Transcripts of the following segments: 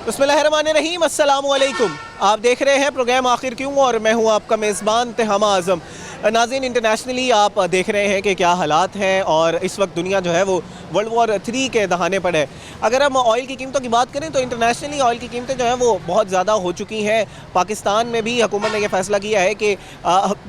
बिस्मिल्लाहिर्रहमानिर्रहीम, अस्सलामुअलैकुम। आप देख रहे हैं प्रोग्राम आखिर क्यों और मैं हूं आपका मेज़बान तिहामा आज़म। नाज़रीन, इंटरनेशनली आप देख रहे हैं कि क्या हालात हैं और इस वक्त दुनिया जो है वो वर्ल्ड वॉर 3 के दहाने पर है। अगर हम ऑयल की कीमतों की बात करें तो इंटरनेशनली ऑयल की कीमतें जो हैं वो बहुत ज़्यादा हो चुकी हैं। पाकिस्तान में भी हुकूमत ने यह फ़ैसला किया है कि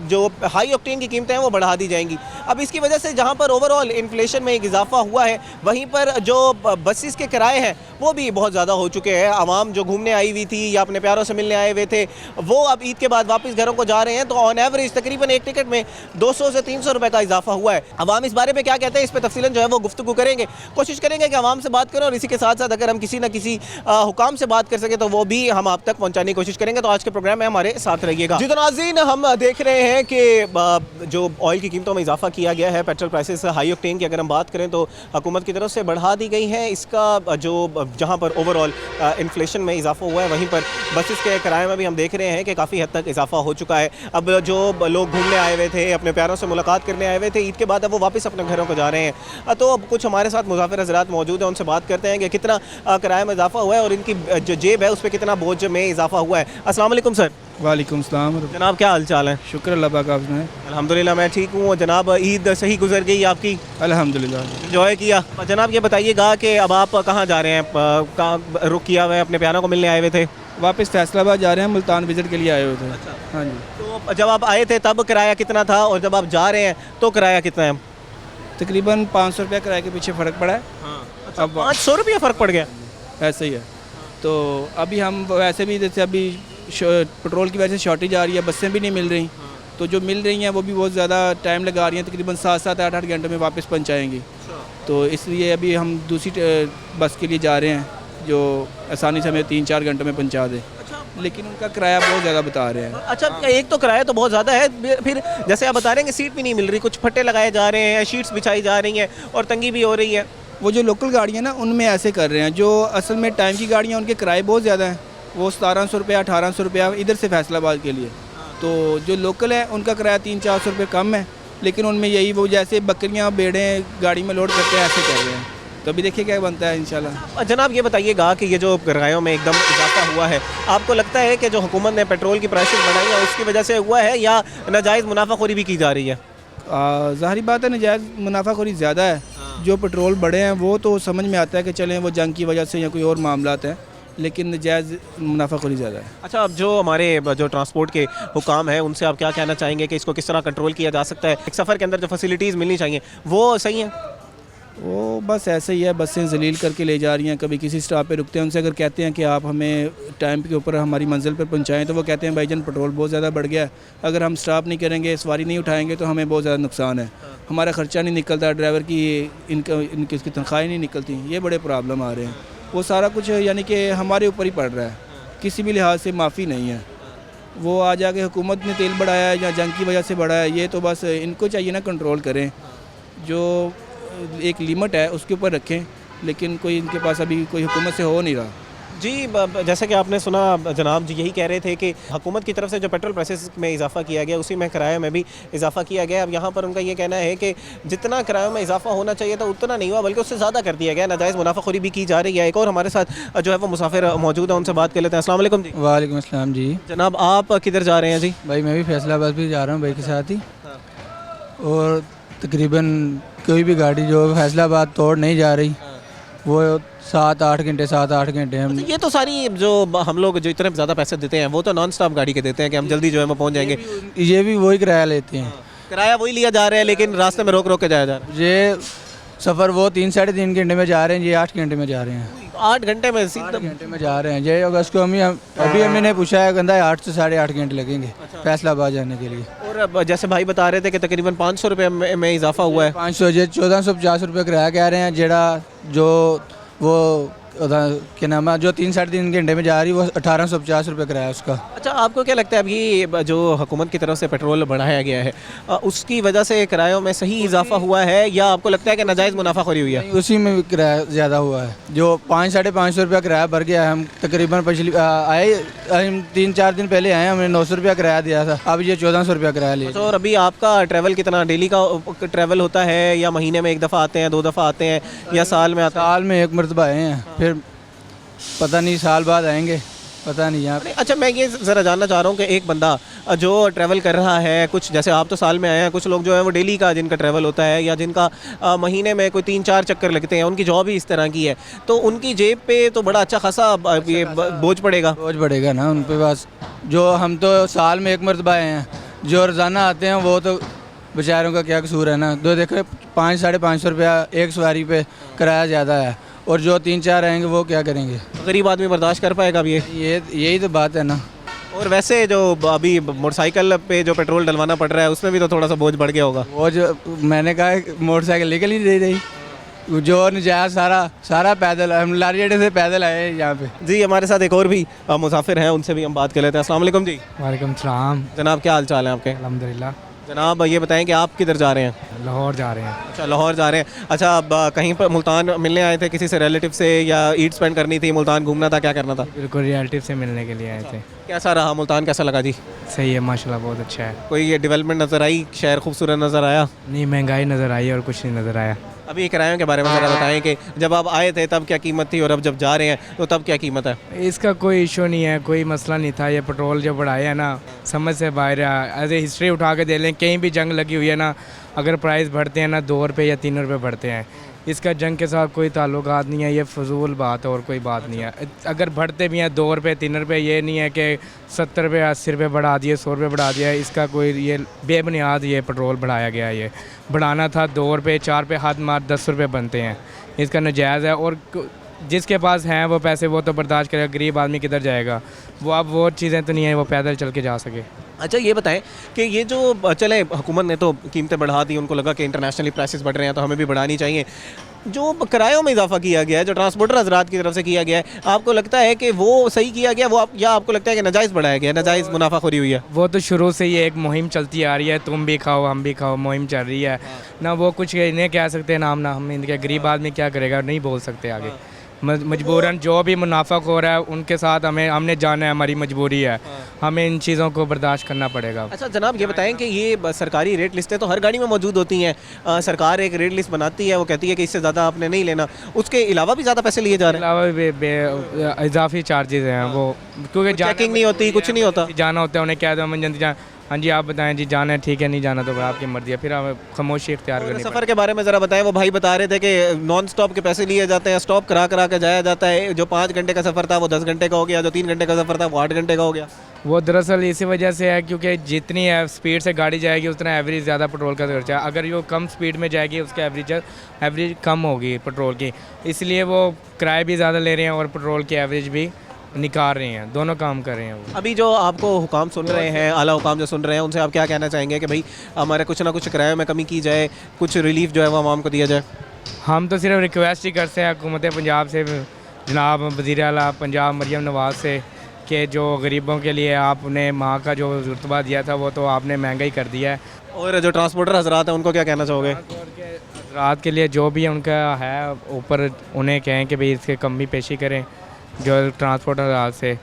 जो हाई ऑक्टेन की कीमतें हैं वो बढ़ा दी जाएंगी। अब इसकी वजह से जहाँ पर ओवरऑल इन्फ्लेशन में एक इजाफा हुआ है, वहीं पर जो बसेस के किराए हैं वो भी बहुत ज़्यादा हो चुके हैं। आवाम जो घूमने आई हुई थी या अपने प्यारों से मिलने आए हुए थे, वो अब ईद के बाद वापस घरों को जा रहे हैं। तो ऑन एवरेज तकरीबन एक टिकट में 200 से 300 रुपए का इजाफा हुआ है। आवाम इस बारे में क्या कहते हैं, इस पर तफसीलन जो है वो गुफ्तगू करेंगे, कोशिश करेंगे कि आवाम से बात करें और इसी के साथ साथ अगर हम किसी न किसी हुकाम से बात कर सके तो वो भी हम आप तक पहुँचाने की कोशिश करेंगे। तो आज के प्रोग्राम में हमारे साथ रहिएगा। जी तो नाज़रीन, हम देख रहे हैं कि जो ऑयल की कीमतों में इजाफा किया गया है, पेट्रोल प्राइसेस हाई ऑक्टेन की अगर हम बात करें तो हुकूमत की तरफ से बढ़ा दी गई है। इसका जो जहाँ पर ओवरऑल इन्फ्लेशन में इजाफा हुआ है, वहीं पर बसेस के किराए में भी हम देख रहे हैं कि काफ़ी हद तक इजाफा हो चुका है। अब जो लोग घूमने आए हुए थे, अपने प्यारों से मुलाकात करने आए हुए थे ईद के बाद, अब वो वापस अपने घरों को जा रहे हैं। तो अब कुछ हमारे साथ मुसाफिर हज़रात मौजूद हैं, उनसे बात करते हैं कि कितना किराए में इजाफा हुआ है और इनकी जो जेब है उस पर कितना बोझ में इजाफा हुआ है। अस्सलाम वालेकुम सर। वालेकुम सलाम जनाब, क्या हाल चाल है? शुक्र अल्लाह पाक आपने। अल्हम्दुलिल्लाह मैं ठीक हूँ जनाब। ईद सही गुजर गई आपकी? अल्हम्दुलिल्लाह एंजॉय किया? जनाब ये बताइएगा कि अब आप कहाँ जा रहे हैं, कहाँ रुक किया हुआ है? अपने प्यारों को मिलने आए हुए थे? वापस फैसलाबाद जा रहे हैं, मुल्तान विजिट के लिए आए हुए थे। अच्छा। हाँ जी। तो जब आप आए थे तब किराया कितना था और जब आप जा रहे हैं तो किराया कितना है? तकरीबन 500 रुपये किराए के पीछे फ़र्क पड़ा है। अच्छा, 500 रुपया फ़र्क पड़ गया? ऐसे ही है। तो अभी हम वैसे भी जैसे अभी पेट्रोल की वजह से शॉर्टेज आ रही है, बसें भी नहीं मिल रही। तो जो मिल रही हैं वो भी बहुत ज़्यादा टाइम लगा रही हैं, तकरीबन 7-7, 8-8 घंटे में वापस पहुँचाएँगी। तो इसलिए अभी हम दूसरी बस के लिए जा रहे हैं जो आसानी से हमें 3-4 घंटे में पहुँचा दे, लेकिन उनका किराया बहुत ज़्यादा बता रहे हैं। अच्छा, एक तो किराया तो बहुत ज़्यादा है, फिर जैसे आप बता रहे हैं कि सीट भी नहीं मिल रही, कुछ फट्टे लगाए जा रहे हैं, शीट्स बिछाई जा रही हैं और तंगी भी हो रही है। वो जो लोकल गाड़ियाँ ना उनमें ऐसे कर रहे हैं, जो असल में टाइम की गाड़ियाँ उनके किराए बहुत ज़्यादा हैं। वो 1700 रुपया 1800 रुपया इधर से फैसलाबाद के लिए। तो जो लोकल है उनका किराया 300-400 रुपये कम है, लेकिन उनमें यही वो जैसे बकरियाँ भेड़ें गाड़ी में लोड करते हैं ऐसे कर रहे हैं। तो अभी देखिए क्या बनता है इंशाल्लाह। जनाब ये बताइएगा कि ये जो किरायों में एकदम इजाफा हुआ है, आपको लगता है कि जो हुकूमत ने पेट्रोल की प्राइसेस बढ़ाई है उसकी वजह से हुआ है या नाजायज़ मुनाफाखोरी भी की जा रही है? ज़ाहिर बात है नजायज़ मुनाफाखोरी ज़्यादा है। जो पेट्रोल बढ़े हैं वो तो समझ में आता है कि चलें वो जंग की वजह से या कोई और मामलात हैं, लेकिन नजायज़ मुनाफाखोरी ज़्यादा है। अच्छा, अब जो हमारे जो ट्रांसपोर्ट के हुकाम हैं उनसे आप क्या कहना चाहेंगे कि इसको किस तरह कंट्रोल किया जा सकता है? एक सफ़र के अंदर जो फैसिलिटीज़ मिलनी चाहिए वो सही हैं? वो बस ऐसे ही है, बसें जलील करके ले जा रही हैं। कभी किसी स्टॉप पे रुकते हैं, उनसे अगर कहते हैं कि आप हमें टाइम के ऊपर हमारी मंजिल पर पहुंचाएं, तो वो कहते हैं भाईजान पेट्रोल बहुत ज़्यादा बढ़ गया है, अगर हम स्टॉप नहीं करेंगे, सवारी नहीं उठाएंगे तो हमें बहुत ज़्यादा नुकसान है, हमारा ख़र्चा नहीं निकलता, ड्राइवर की इनकी उसकी तनख्वाहें नहीं निकलती। ये बड़े प्रॉब्लम आ रहे हैं। वो सारा कुछ यानी कि हमारे ऊपर ही पड़ रहा है, किसी भी लिहाज से माफ़ी नहीं है। वो आ जाके हुकूमत ने तेल बढ़ाया है या जंग की वजह से बढ़ाया है, ये तो बस इनको चाहिए ना कंट्रोल करें। जो एक लिमिट है उसके ऊपर रखें, लेकिन कोई इनके पास अभी कोई हुकूमत से हो नहीं रहा। जी, जैसा कि आपने सुना जनाब जी यही कह रहे थे कि हुकूमत की तरफ से जो पेट्रोल प्राइसेस में इजाफा किया गया उसी में किराए में भी इजाफा किया गया। अब यहाँ पर उनका ये कहना है कि जितना किराए में इजाफा होना चाहिए था उतना नहीं हुआ, बल्कि उससे ज़्यादा कर दिया गया, नाजायज़ मुनाफाखोरी भी की जा रही है। एक और हमारे साथ जो है वो मुसाफिर मौजूद है, उनसे बात कर लेते हैं। अस्सलाम वालेकुम जी। वालेकुम अस्सलाम जी। जनाब आप किधर जा रहे हैं जी? भाई मैं भी फैसलाबाद भी जा रहा हूँ भाई के साथ ही, और तकरीबन कोई भी गाड़ी जो फैसलाबाद तोड़ नहीं जा रही, वो 7-8 घंटे हम। ये तो सारी जो हम लोग जो इतने ज़्यादा पैसे देते हैं वो तो नॉन स्टॉप गाड़ी के देते हैं कि हम जल्दी जो है वो पहुँच जाएंगे। ये भी वही किराया लेते हैं। किराया वही लिया जा रहा है, लेकिन रास्ते में रोक रोक के जाया जा रहा है। ये सफ़र वो 3-3.5 घंटे में जा रहे हैं, ये 8 घंटे में जा रहे हैं। 8 घंटे में 8 घंटे में जा रहे हैं। ये अगस्त को अभी हमने पूछा है, कहता है 8 से 8.5 घंटे लगेंगे फैसलाबाद जाने के लिए। और अब जैसे भाई बता रहे थे कि तकरीबन 500 रुपये में इजाफा हुआ है। 500 1450 रुपये किराया कह रहे हैं, जेड़ा जो वो क्या नाम है जो 3-3.5 घंटे में जा रही, वो 1850 रुपये किराया उसका। अच्छा, आपको क्या लगता है अभी जो हुकूमत की तरफ से पेट्रोल बढ़ाया गया है उसकी वजह से किरायों में सही इजाफा हुआ है या आपको लगता है कि नाजायज़ मुनाफाखोरी हुई है? उसी में भी किराया ज़्यादा हुआ है। जो 500-550 रुपया किराया भर गया है। हम तकरीबन पिछली आए, हम 3-4 दिन पहले आए, हमने 900 रुपया किराया दिया था, अब ये 1400 रुपया किराया लिया। और अभी आपका ट्रैवल कितना डेली का ट्रैवल होता है या महीने में एक दफ़ा आते हैं, 2 दफ़ा आते हैं या साल में आते हैं? साल में एक मरतबा आए हैं, फिर पता नहीं साल बाद आएंगे, पता नहीं यहाँ। नहीं, अच्छा मैं ये ज़रा जानना चाह रहा हूँ कि एक बंदा जो ट्रैवल कर रहा है, कुछ जैसे आप तो साल में आए हैं, कुछ लोग जो है वो डेली का जिनका ट्रैवल होता है या जिनका महीने में कोई 3-4 चक्कर लगते हैं, उनकी जॉब ही इस तरह की है, तो उनकी जेब पे तो बड़ा अच्छा खासा ये बोझ पड़ेगा। बोझ पड़ेगा ना उन पे पास। जो हम तो साल में एक मरतबा आए हैं, जो रोज़ाना आते हैं वो तो बेचारों का क्या कसूर है ना। तो देखो 500-550 रुपया एक सवारी पे किराया ज़्यादा है, और जो 3-4 आएंगे वो क्या करेंगे? गरीब आदमी बर्दाश्त कर पाएगा अब ये? यही तो बात है ना। और वैसे जो अभी मोटरसाइकिल पे जो पेट्रोल डलवाना पड़ रहा है उसमें भी तो थोड़ा सा बोझ बढ़ गया होगा। वो जो मैंने कहा मोटरसाइकिल निकल ही नहीं रही, जो नजायज़ सारा पैदल, हम लारी अड्डे से पैदल आए हैं यहाँ पे। जी हमारे साथ एक और भी मुसाफिर हैं, उनसे भी हम बात कर लेते हैं। अस्सलाम वालेकुम जी। वालेकुम सलाम। जनाब क्या हाल चाल है आपके? अल्हम्दुलिल्लाह। जनाब ये बताएं कि आप किधर जा रहे हैं? लाहौर जा रहे हैं। अच्छा लाहौर जा रहे हैं। अच्छा अब कहीं पर मुल्तान मिलने आए थे किसी से, रिलेटिव से, या ईद स्पेंड करनी थी, मुल्तान घूमना था, क्या करना था? बिल्कुल रिलेटिव से मिलने के लिए आए थे। कैसा रहा मुल्तान, कैसा लगा जी? सही है माशाल्लाह, बहुत अच्छा है। कोई ये डेवलपमेंट नज़र आई, शहर खूबसूरत नज़र आया? नहीं, महंगाई नज़र आई और कुछ नहीं नज़र आया। अभी किरायों के बारे में ज़रा बताएं कि जब आप आए थे तब क्या कीमत थी और अब जब जा रहे हैं तो तब क्या कीमत है? इसका कोई इशू नहीं है, कोई मसला नहीं था। ये पेट्रोल जो बढ़ाया है ना, समझ से बाहर है। एज ए हिस्ट्री उठा के दे लें, कहीं भी जंग लगी हुई है ना, अगर प्राइस बढ़ते हैं ना 2 रुपये या 3 रुपये बढ़ते हैं। इसका जंग के साथ कोई ताल्लुकात नहीं है, ये फजूल बात है और कोई बात नहीं है। अगर बढ़ते भी हैं 2 रुपये 3 रुपये, ये नहीं है कि 70 रुपये 80 रुपये बढ़ा दिए, 100 रुपये बढ़ा दिया है। इसका कोई ये बेबुनियाद ये पेट्रोल बढ़ाया गया है। ये बढ़ाना था 2 रुपये 4 रुपये, हाथ मार 10 रुपये बनते हैं। इसका नाजायज़ है, और जिसके पास हैं वो पैसे वो तो बर्दाश्त करेगा, गरीब आदमी किधर जाएगा? वो अब वो चीज़ें तो नहीं है वो पैदल चल के जा सके। अच्छा ये बताएं कि ये जो चले हुकूमत ने तो कीमतें बढ़ा दी, उनको लगा कि इंटरनेशनली प्राइसेस बढ़ रहे हैं तो हमें भी बढ़ानी चाहिए। जो किरायों में इजाफा किया गया है, जो ट्रांसपोर्टर हजरात की तरफ से किया गया है, आपको लगता है कि वो सही किया गया या आपको लगता है कि नाजायज़ बढ़ाया गया, नाजायज़ मुनाफाखोरी हुई है? वो तो शुरू से ही एक मुहिम चलती आ रही है, तुम भी खाओ हम भी खाओ, मुहिम चल रही है ना। वो कुछ नहीं कह सकते नाम ना, हम इनके गरीब आदमी क्या करेगा, नहीं बोल सकते आगे। मजबूरन जो भी मुनाफाखोर है उनके साथ हमने जाना है, हमारी मजबूरी है, हमें इन चीज़ों को बर्दाश्त करना पड़ेगा। अच्छा जनाब ये बताएं कि ये सरकारी रेट लिस्टें तो हर गाड़ी में मौजूद होती हैं। सरकार एक रेट लिस्ट बनाती है, वो कहती है कि इससे ज़्यादा आपने नहीं लेना, उसके अलावा भी ज़्यादा पैसे लिए जा रहे हैं? अलावा इजाफी चार्जेस हैं वो, क्योंकि चेकिंग नहीं होती, कुछ नहीं होता। जाना होता है, उन्हें कह दो जल्दी जाना, हाँ जी आप बताएं जी जाना है, ठीक है, नहीं जाना तो आपकी मर्जी है, फिर हमें खामोशी इख्तियार करनी सफ़र के बारे में ज़रा बताएं। वो भाई बता रहे थे कि नॉन स्टॉप के पैसे लिए जाते हैं, स्टॉप करा के जाया जाता है। जो 5 घंटे का सफ़र था वो 10 घंटे का हो गया, जो 3 घंटे का सफ़र था वो 8 घंटे का हो गया। वो दरअसल इसी वजह से है क्योंकि जितनी स्पीड से गाड़ी जाएगी उतना एवरेज ज़्यादा पेट्रोल का खर्चा है। अगर वो कम स्पीड में जाएगी उसका एवरेज कम होगी पेट्रोल की, इसलिए वो किराए भी ज़्यादा ले रहे हैं और पेट्रोल की एवरेज भी निकाल रहे हैं, दोनों काम कर रहे हैं वो। अभी जो आपको हुकाम सुन रहे हैं, आला हुकाम जो सुन रहे हैं, उनसे आप क्या कहना चाहेंगे कि भाई हमारे कुछ ना कुछ किराए में कमी की जाए, कुछ रिलीफ जो है वो आवाम को दिया जाए? हम तो सिर्फ रिक्वेस्ट ही करते हैं हुकूमत पंजाब से, जनाब वज़ीर आला पंजाब मरियम नवाज़ से, कि जो गरीबों के लिए आपने माँ का जो रुतबा दिया था वो तो आपने महंगा ही कर दिया है। और जो ट्रांसपोर्टर हजरात हैं उनको क्या कहना चाहोगे? रात के लिए जो भी उनका है ऊपर उन्हें कहें कि भाई इसके कम भी पेशी करें। जो ट्रांसपोर्टर हजरात से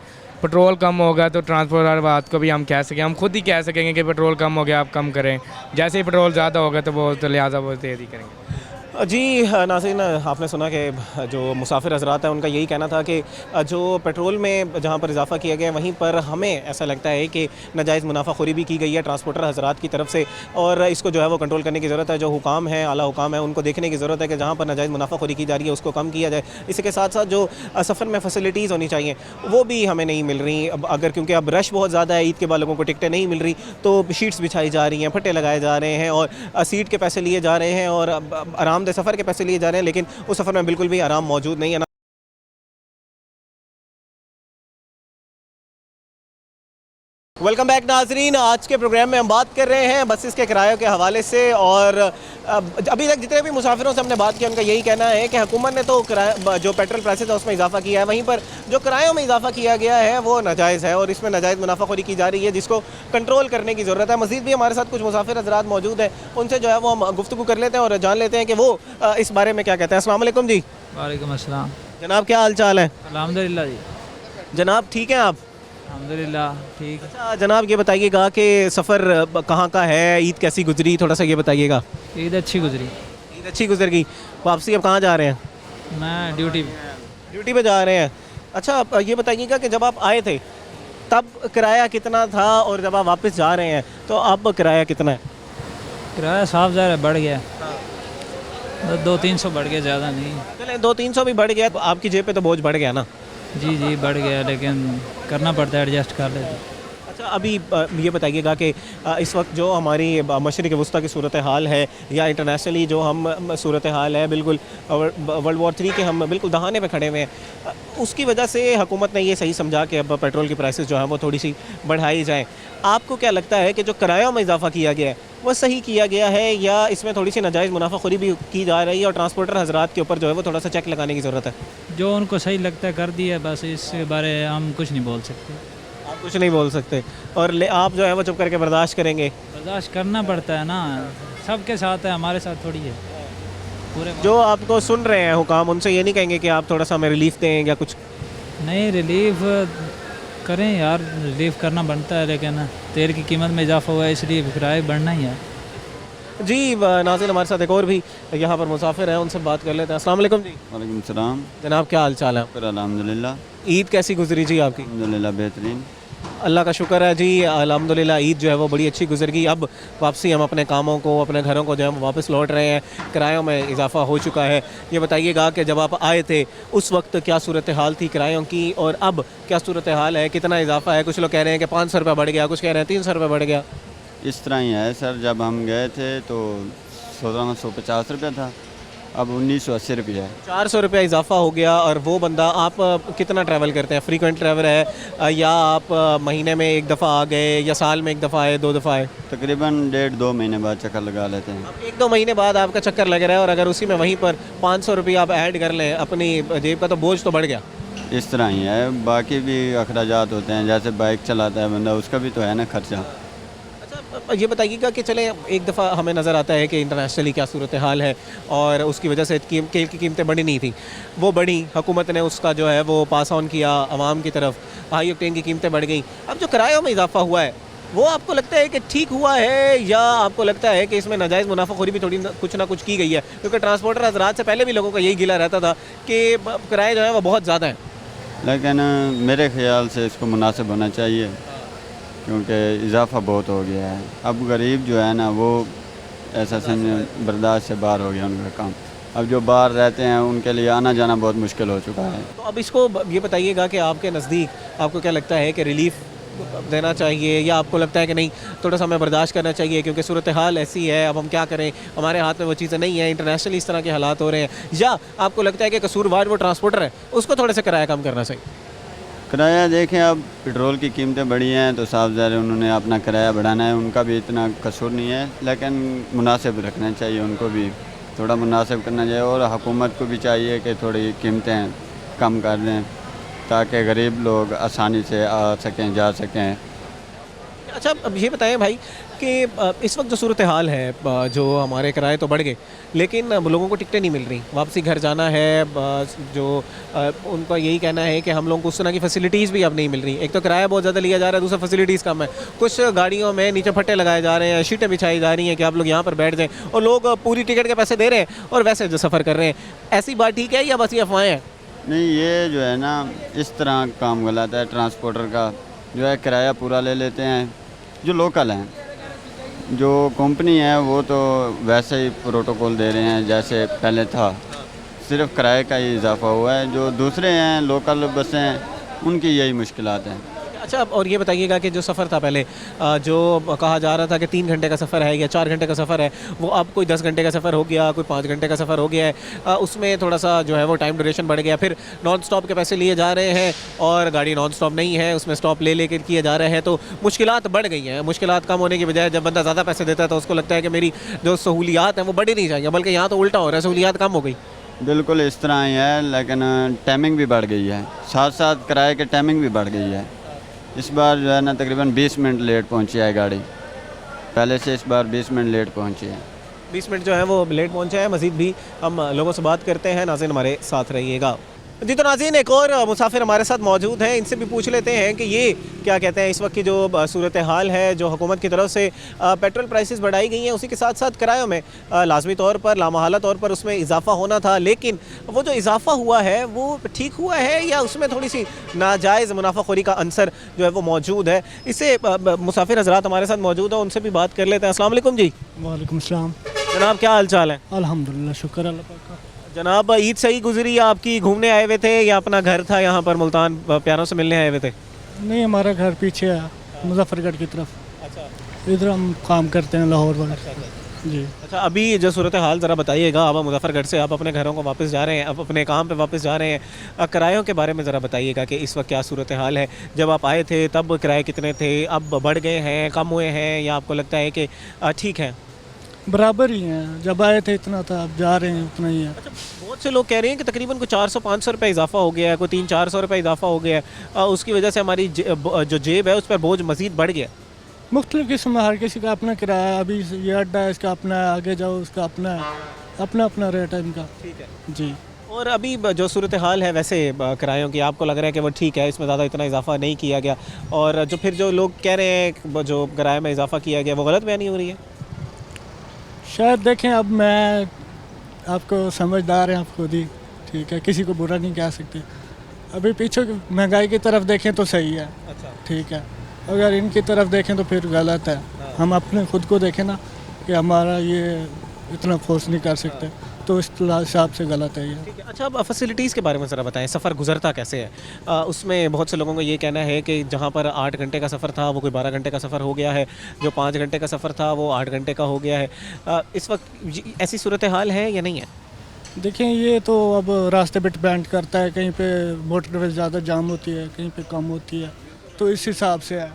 पेट्रोल कम होगा तो ट्रांसपोर्टर बात को भी हम कह सकें, हम खुद ही कह सकेंगे कि पेट्रोल कम हो गया आप कम करें। जैसे ही पेट्रोल ज़्यादा होगा तो वो तो लिहाजा वो तेज़ ही करेंगे। जी नाज़रीन, आपने सुना कि जो मुसाफिर हजरात हैं उनका यही कहना था कि जो पेट्रोल में जहाँ पर इजाफा किया गया वहीं पर हमें ऐसा लगता है कि नाजायज़ मुनाफाखोरी भी की गई है ट्रांसपोर्टर हजरात की तरफ से, और इसको जो है वो कंट्रोल करने की ज़रूरत है। जो हुकाम है, आला हुकाम है, उनको देखने की ज़रूरत है कि जहाँ पर नाजायज़ मुनाफाखोरी की जा रही है उसको कम किया जाए। इसी के साथ साथ जो सफ़र में फैसिलिटीज़ होनी चाहिए वो भी हमें नहीं मिल रही। अब अगर क्योंकि अब रश बहुत ज़्यादा है, ईद के बाद लोगों को टिकटें नहीं मिल रही तो शीट्स बिछाई जा रही हैं, फट्टे लगाए जा रहे हैं और सीट के पैसे लिए जा रहे हैं और आरामदेह सफ़र के पैसे लिए जा रहे हैं, लेकिन उस सफ़र में बिल्कुल भी आराम मौजूद नहीं है ना। वेलकम बैक नाजरीन, आज के प्रोग्राम में हम बात कर रहे हैं बसेस के किरायों के हवाले से, और अभी तक जितने भी मुसाफिरों से हमने बात की उनका यही कहना है कि हुकूमत ने तो जो पेट्रोल प्राइसेस है उसमें इजाफा किया है, वहीं पर जो किरायों में इजाफा किया गया है वो नाजायज़ है और इसमें नाजायज़ मुनाफाखोरी की जा रही है जिसको कंट्रोल करने की ज़रूरत है। मज़ीद भी हमारे साथ कुछ मुसाफिर हज़रात मौजूद हैं, उनसे जो है वो हम गुफ्तगू कर लेते हैं और जान लेते हैं कि वो इस बारे में क्या कहते हैं। अस्सलाम वालेकुम जी। वालेकुम अस्सलाम। जनाब क्या हाल चाल है? अल्हम्दुलिल्लाह जी। जनाब ठीक हैं आप? अल्हम्दुलिल्लाह ठीक। अच्छा जनाब ये बताइएगा कि सफ़र कहाँ का है, ईद कैसी गुजरी, थोड़ा सा ये बताइएगा। ईद अच्छी गुजरी। ईद अच्छी गुजर गई। वापसी अब कहाँ जा रहे हैं? मैं ड्यूटी पे जा रहे हैं। अच्छा, आप ये बताइएगा कि जब आप आए थे तब किराया कितना था और जब आप वापस जा रहे हैं तो अब किराया कितना है? किराया साफ ज़ाहिर है बढ़ गया, 200-300 बढ़ गया, ज़्यादा नहीं। चले 200-300 भी बढ़ गया तो आपकी जेब पे तो बोझ बढ़ गया ना। जी जी बढ़ गया, लेकिन करना पड़ता है, एडजस्ट कर लेते हैं। अच्छा, अभी ये बताइएगा कि इस वक्त जो हमारी मशरिक़ वस्ता की सूरत हाल है या इंटरनेशनली जो हम सूरत हाल है, बिल्कुल वर्ल्ड वॉर 3 के हम बिल्कुल दहाने पे खड़े हुए हैं, उसकी वजह से हुकूमत ने ये सही समझा कि अब पेट्रोल की प्राइसेस जो हैं वो थोड़ी सी बढ़ाई जाएँ। आपको क्या लगता है कि जो किरायों में इजाफा किया गया है वो सही किया गया है या इसमें थोड़ी सी नाजायज़ मुनाफाखोरी भी की जा रही है और ट्रांसपोर्टर हजरात के ऊपर जो है वो थोड़ा सा चेक लगाने की ज़रूरत है? जो उनको सही लगता है कर दिया, बस इसके बारे हम कुछ नहीं बोल सकते। आप कुछ नहीं बोल सकते और आप जो है वो चुप करके बर्दाश्त करेंगे? बर्दाश्त करना पड़ता है ना, सबके साथ है, हमारे साथ थोड़ी है। पूरे जो आपको सुन रहे हैं हुकाम, उनसे ये नहीं कहेंगे कि आप थोड़ा सा हमें रिलीफ दें या कुछ? नहीं, रिलीफ करें यार, रिलीफ करना बनता है, लेकिन तेल की कीमत में इजाफा हुआ है इसलिए किराए बढ़ना ही है। जी नाज़रीन, हमारे साथ एक और भी यहाँ पर मुसाफिर हैं, उनसे बात कर लेते हैं। अस्सलाम वालेकुम जी। वालेकुम सलाम। जनाब, क्या हाल चाल है? शुक्र अल्हम्दुलिल्लाह। ईद कैसी गुजरी जी आपकी? अल्हम्दुलिल्लाह बेहतरीन। अल्लाह का शुक्र है जी, अल्हम्दुलिल्लाह ईद जो है वो बड़ी अच्छी गुजर गई। अब वापसी हम अपने कामों को, अपने घरों को जो है वो वापस लौट रहे हैं। किरायों में इजाफा हो चुका है। ये बताइएगा कि जब आप आए थे उस वक्त क्या सूरत हाल थी किरायों की और अब क्या सूरत हाल है, कितना इजाफा है? कुछ लोग कह रहे हैं कि 500 रुपये बढ़ गया, कुछ कह रहे हैं 300 रुपये बढ़ गया। इस तरह ही है सर, जब हम गए थे तो 1650 रुपये था, अब 1980 रुपये है। 400 रुपये इजाफा हो गया। और वो बंदा, आप कितना ट्रैवल करते हैं? फ्रीक्वेंट ट्रैवल है या आप महीने में एक दफ़ा आ गए या साल में एक दफ़ा आए, 2 दफ़ा आए? तकरीबन 1.5-2 महीने बाद चक्कर लगा लेते हैं। अब 1-2 महीने बाद आपका चक्कर लग रहा है और अगर उसी में वहीं पर 500 रुपये आप ऐड कर लें अपनी जेब का, तो बोझ तो बढ़ गया। इस तरह ही है, बाकी भी अखराजात होते हैं, जैसे बाइक चलाता है बंदा, उसका भी तो है ना खर्चा। अच्छा, ये बताइएगा कि चले एक दफ़ा हमें नज़र आता है कि इंटरनेशनली क्या सूरत हाल है और उसकी वजह से तेल की कीमतें बढ़ी नहीं थी, वो बढ़ी, हुकूमत ने उसका जो है वो पास ऑन किया आवाम की तरफ, हाई ऑक्टेन की कीमतें बढ़ गई। अब जो किरायों में इजाफा हुआ है वो आपको लगता है कि ठीक हुआ है या आपको लगता है कि इसमें नाजायज़ मुनाफाखोरी भी थोड़ी कुछ ना कुछ की गई है? क्योंकि ट्रांसपोर्टर हजरात से पहले भी लोगों का यही गिला रहता था कि किराए जो है वो बहुत ज़्यादा है। लेकिन मेरे ख्याल से इसको मुनासिब होना चाहिए, क्योंकि इजाफा बहुत हो गया है। अब गरीब जो है ना वो ऐसा समझ बर्दाश्त से बाहर हो गया उनका काम। अब जो बाहर रहते हैं उनके लिए आना जाना बहुत मुश्किल हो चुका है। तो अब इसको ये बताइएगा कि आपके नज़दीक आपको क्या लगता है कि रिलीफ देना चाहिए या आपको लगता है कि नहीं थोड़ा सा हमें बर्दाश्त करना चाहिए क्योंकि सूरत हाल ऐसी है, अब हम क्या करें, हमारे हाथ में वो चीज़ें नहीं है, इंटरनेशनली इस तरह के हालात हो रहे हैं? या आपको लगता है कि कसूरवार वो ट्रांसपोर्टर है, उसको थोड़ा सा किराया कम करना चाहिए? किराया देखें, अब पेट्रोल की कीमतें बढ़ी हैं तो साफ ज़ाहिर उन्होंने अपना किराया बढ़ाना है, उनका भी इतना कसूर नहीं है, लेकिन मुनासिब रखना चाहिए, उनको भी थोड़ा मुनासिब करना चाहिए। और हुकूमत को भी चाहिए कि थोड़ी कीमतें कम कर दें ताकि गरीब लोग आसानी से आ सकें, जा सकें। अच्छा, अब ये बताएं भाई कि इस वक्त जो सूरत हाल है, जो हमारे किराए तो बढ़ गए लेकिन लोगों को टिकटें नहीं मिल रही, वापसी घर जाना है, जो उनका यही कहना है कि हम लोगों को उस तरह की फैसिलिटीज़ भी अब नहीं मिल रही। एक तो किराया बहुत ज़्यादा लिया जा रहा है, दूसरा फैसिलिटीज़ कम है। कुछ गाड़ियों में नीचे फट्टे लगाए जा रहे हैं, शीटें बिछाई जा रही हैं कि आप लोग यहाँ पर बैठ जाएँ, और लोग पूरी टिकट के पैसे दे रहे हैं और वैसे जो सफ़र कर रहे हैं। ऐसी बात ठीक है या बस ये अफवाहें हैं? नहीं, ये जो है ना इस तरह काम गलत है। ट्रांसपोर्टर का जो है किराया पूरा ले लेते हैं जो लोकल हैं, जो कंपनी है वो तो वैसे ही प्रोटोकॉल दे रहे हैं जैसे पहले था, सिर्फ किराए का ही इजाफा हुआ है। जो दूसरे हैं लोकल बसें, उनकी यही मुश्किलात हैं। अच्छा, और ये बताइएगा कि जो सफ़र था पहले, जो कहा जा रहा था कि 3 घंटे का सफ़र है या 4 घंटे का सफ़र है, वो अब कोई 10 घंटे का सफ़र हो गया, कोई 5 घंटे का सफ़र हो गया है। उसमें थोड़ा सा जो है वो टाइम ड्यूरेशन बढ़ गया। फिर नॉन स्टॉप के पैसे लिए जा रहे हैं और गाड़ी नॉन स्टॉप नहीं है, उसमें स्टॉप ले कर किए जा रहे हैं, तो मुश्किलात बढ़ गई हैं। मुश्किलात कम होने की बजाय जब बंदा ज़्यादा पैसे देता है तो उसको लगता है कि मेरी जो सहूलियात हैं वो बढ़ी नहीं चाहिए, बल्कि यहाँ तो उल्टा हो रहा है, सहूलियात कम हो गई। बिल्कुल इस तरह ही है, लेकिन टाइमिंग भी बढ़ गई है, साथ साथ किराए की टाइमिंग भी बढ़ गई है। इस बार जो है ना तकरीबन 20 मिनट लेट पहुंची है गाड़ी, पहले से इस बार 20 मिनट लेट पहुंची है। 20 मिनट जो है वो लेट पहुंचा है। मज़ीद भी हम लोगों से बात करते हैं, नाज़रीन हमारे साथ रहिएगा। जी तो नाज़रीन, एक और मुसाफिर हमारे साथ मौजूद हैं, इनसे भी पूछ लेते हैं कि ये क्या कहते हैं इस वक्त की जो सूरत हाल है, जो हुकूमत की तरफ से पेट्रोल प्राइसेस बढ़ाई गई हैं, उसी के साथ साथ किरायों में लाजमी तौर पर, लामहला तौर पर उसमें इजाफा होना था, लेकिन वो जो इजाफा हुआ है वो ठीक हुआ है या उसमें थोड़ी सी नाजायज़ मुनाफाखोरी का अंसर जो है वो मौजूद है? इससे मुसाफिर हजरात हमारे साथ मौजूद हैं, उनसे भी बात कर लेते हैं। अस्सलाम वालेकुम जी। वालेकुम सलाम। जनाब क्या हाल चाल है? अल्हम्दुलिल्लाह, शुक्र अल्लाह पाक का। जनाब ईद सही गुजरी आपकी? घूमने आए हुए थे या अपना घर था यहाँ पर मुल्तान, प्यारों से मिलने आए हुए थे? नहीं, हमारा घर पीछे है, मुजफ्फरगढ़ की तरफ। अच्छा इधर हम काम करते हैं लाहौर वाले। जी। अच्छा, अभी जो सूरत हाल ज़रा बताइएगा। आप मुजफ्फरगढ़ से आप अपने घरों को वापस जा रहे हैं, अब अपने काम पे वापस जा रहे हैं, किरायों के बारे में ज़रा बताइएगा कि इस वक्त क्या सूरत हाल है? जब आप आए थे तब किराए कितने थे, अब बढ़ गए हैं, कम हुए हैं, या आपको लगता है कि ठीक है? बराबर ही हैं, जब आए थे इतना था, अब जा रहे हैं उतना ही है। अच्छा, बहुत से लोग कह रहे हैं कि तकरीबन कोई 400-500 रुपये इजाफा हो गया है, कोई 300-400 रुपये इजाफा हो गया है, उसकी वजह से हमारी जो जेब है उस पर बोझ मज़ीद बढ़ गया। मुख्तलिफ किस्म है, हर किसी का अपना किराया। अभी ये अड्डा है, इसका अपना है, आगे जाओ उसका अपना है, अपना अपना रेट है इनका। ठीक है जी। और अभी जो सूरत हाल है वैसे किरायों की, आपको लग रहा है कि वो ठीक है, इसमें ज़्यादा इतना इजाफा नहीं किया गया, और जो फिर जो लोग कह रहे हैं जो किराए में इजाफा किया गया वो गलत बयानी हो रही है? शायद देखें, अब मैं आपको समझदार हैं आप खुद ही, ठीक है, किसी को बुरा नहीं कह सकते। अभी पीछे की महंगाई की तरफ देखें तो सही है, अच्छा ठीक है, अगर इनकी तरफ देखें तो फिर गलत है। हम अपने खुद को देखें ना कि हमारा ये इतना फोर्स नहीं कर सकते, तो इस हिसाब से गलत है ये। ठीक है। अच्छा, अब फैसिलिटीज़ के बारे में ज़रा बताएं, सफ़र गुजरता कैसे है? उसमें बहुत से लोगों को ये कहना है कि जहाँ पर 8 घंटे का सफ़र था वो कोई 12 घंटे का सफ़र हो गया है, जो 5 घंटे का सफ़र था वो 8 घंटे का हो गया है। इस वक्त ऐसी सूरत हाल है या नहीं है? देखें, ये तो अब रास्ते पे डिपेंड करता है, कहीं पे मोटरवे ज़्यादा जाम होती है, कहीं पे कम होती है, तो इस हिसाब से है,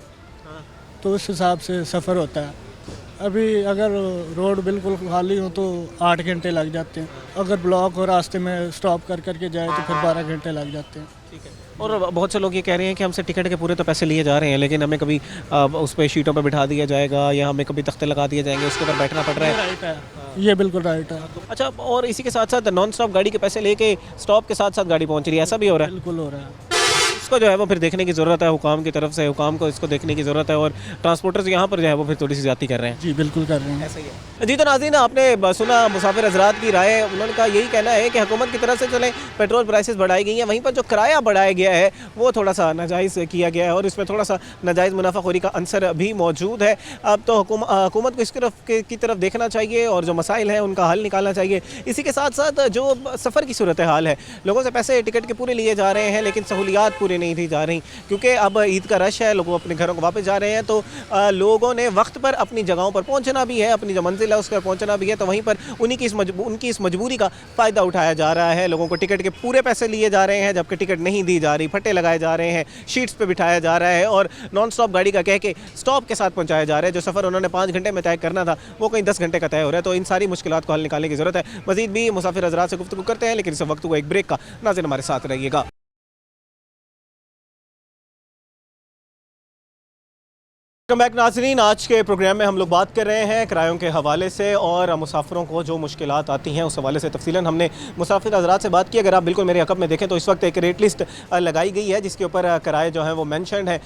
तो उस हिसाब से सफ़र होता है। अभी अगर रोड बिल्कुल खाली हो तो 8 घंटे लग जाते हैं, अगर ब्लॉक हो रास्ते में स्टॉप कर करके जाए तो फिर 12 घंटे लग जाते हैं। ठीक है। और बहुत से लोग ये कह रहे हैं कि हमसे टिकट के पूरे तो पैसे लिए जा रहे हैं, लेकिन हमें कभी उस पर शीटों पर बिठा दिया जाएगा या हमें कभी तख्ते लगा दिए जाएंगे, उसके ऊपर बैठना पड़ रहा है। राइट है, ये बिल्कुल राइट है। अच्छा, और इसी के साथ साथ नॉन स्टॉप गाड़ी के पैसे लेके स्टॉप के साथ साथ गाड़ी पहुंच रही है, ऐसा भी हो रहा है? बिल्कुल हो रहा है। इसको जो है वो फिर देखने की ज़रूरत है, हुकाम की तरफ से हुकाम को इसको देखने की ज़रूरत है, और ट्रांसपोर्टर्स यहाँ पर जो है वो फिर थोड़ी सी ज़्यादती कर रहे हैं। जी बिल्कुल कर रहे हैं। ऐसा ही है। जी तो नाज़रीन, आपने सुना मुसाफिर हजरात की राय, उन्होंने कहा यही कहना है कि हुकूमत की तरफ से चले पेट्रोल प्राइसेस बढ़ाई गई हैं, वहीं पर जो किराया बढ़ाया गया है वो थोड़ा सा नाजायज़ किया गया है और इसमें थोड़ा सा नाजायज़ मुनाफाखोरी का अंसर भी मौजूद है। अब तो हुकूमत को इस तरफ देखना चाहिए और जो मसाइल हैं उनका हल निकालना चाहिए। इसी के साथ साथ जो सफ़र की सूरत हाल है, लोगों से पैसे टिकट के पूरे लिए जा रहे हैं लेकिन सहूलियात पूरी नहीं दी जा रही, क्योंकि अब ईद का रश है, लोग अपने घरों को वापस जा रहे हैं, तो लोगों ने वक्त पर अपनी जगहों पर पहुंचना भी है, अपनी जो मंजिल है उस पर पहुंचना भी है, तो वहीं पर उनकी इस मजबूरी का फ़ायदा उठाया जा रहा है। लोगों को टिकट के पूरे पैसे लिए जा रहे हैं जबकि टिकट नहीं दी जा रही, फट्टे लगाए जा रहे हैं, शीट्स पे बिठाया जा रहा है और नॉन स्टॉप गाड़ी का कह के स्टॉप के साथ पहुँचाया जा रहा है। जो सफ़र उन्होंने 5 घंटे में तय करना था वो कहीं 10 घंटे का तय हो रहा है। तो इन सारी मुश्किलात को हल निकालने की ज़रूरत है। मज़ीद भी मुसाफिर हज़रात से गुफ्तगू करते हैं, लेकिन इस वक्त को एक ब्रेक का। नाज़रीन हमारे साथ रहिएगा। वेलकम बैक नाज़रीन, आज के प्रोग्राम में हम लोग बात कर रहे हैं किरायों के हवाले से और मुसाफिरों को जो मुश्किलात आती हैं उस हवाले से तफसीलन हमने मुसाफिर हज़रात से बात की। अगर आप बिल्कुल मेरे अकब में देखें तो इस वक्त एक रेट लिस्ट लगाई गई है जिसके ऊपर किराए जो हैं वो मेंशन्ड है।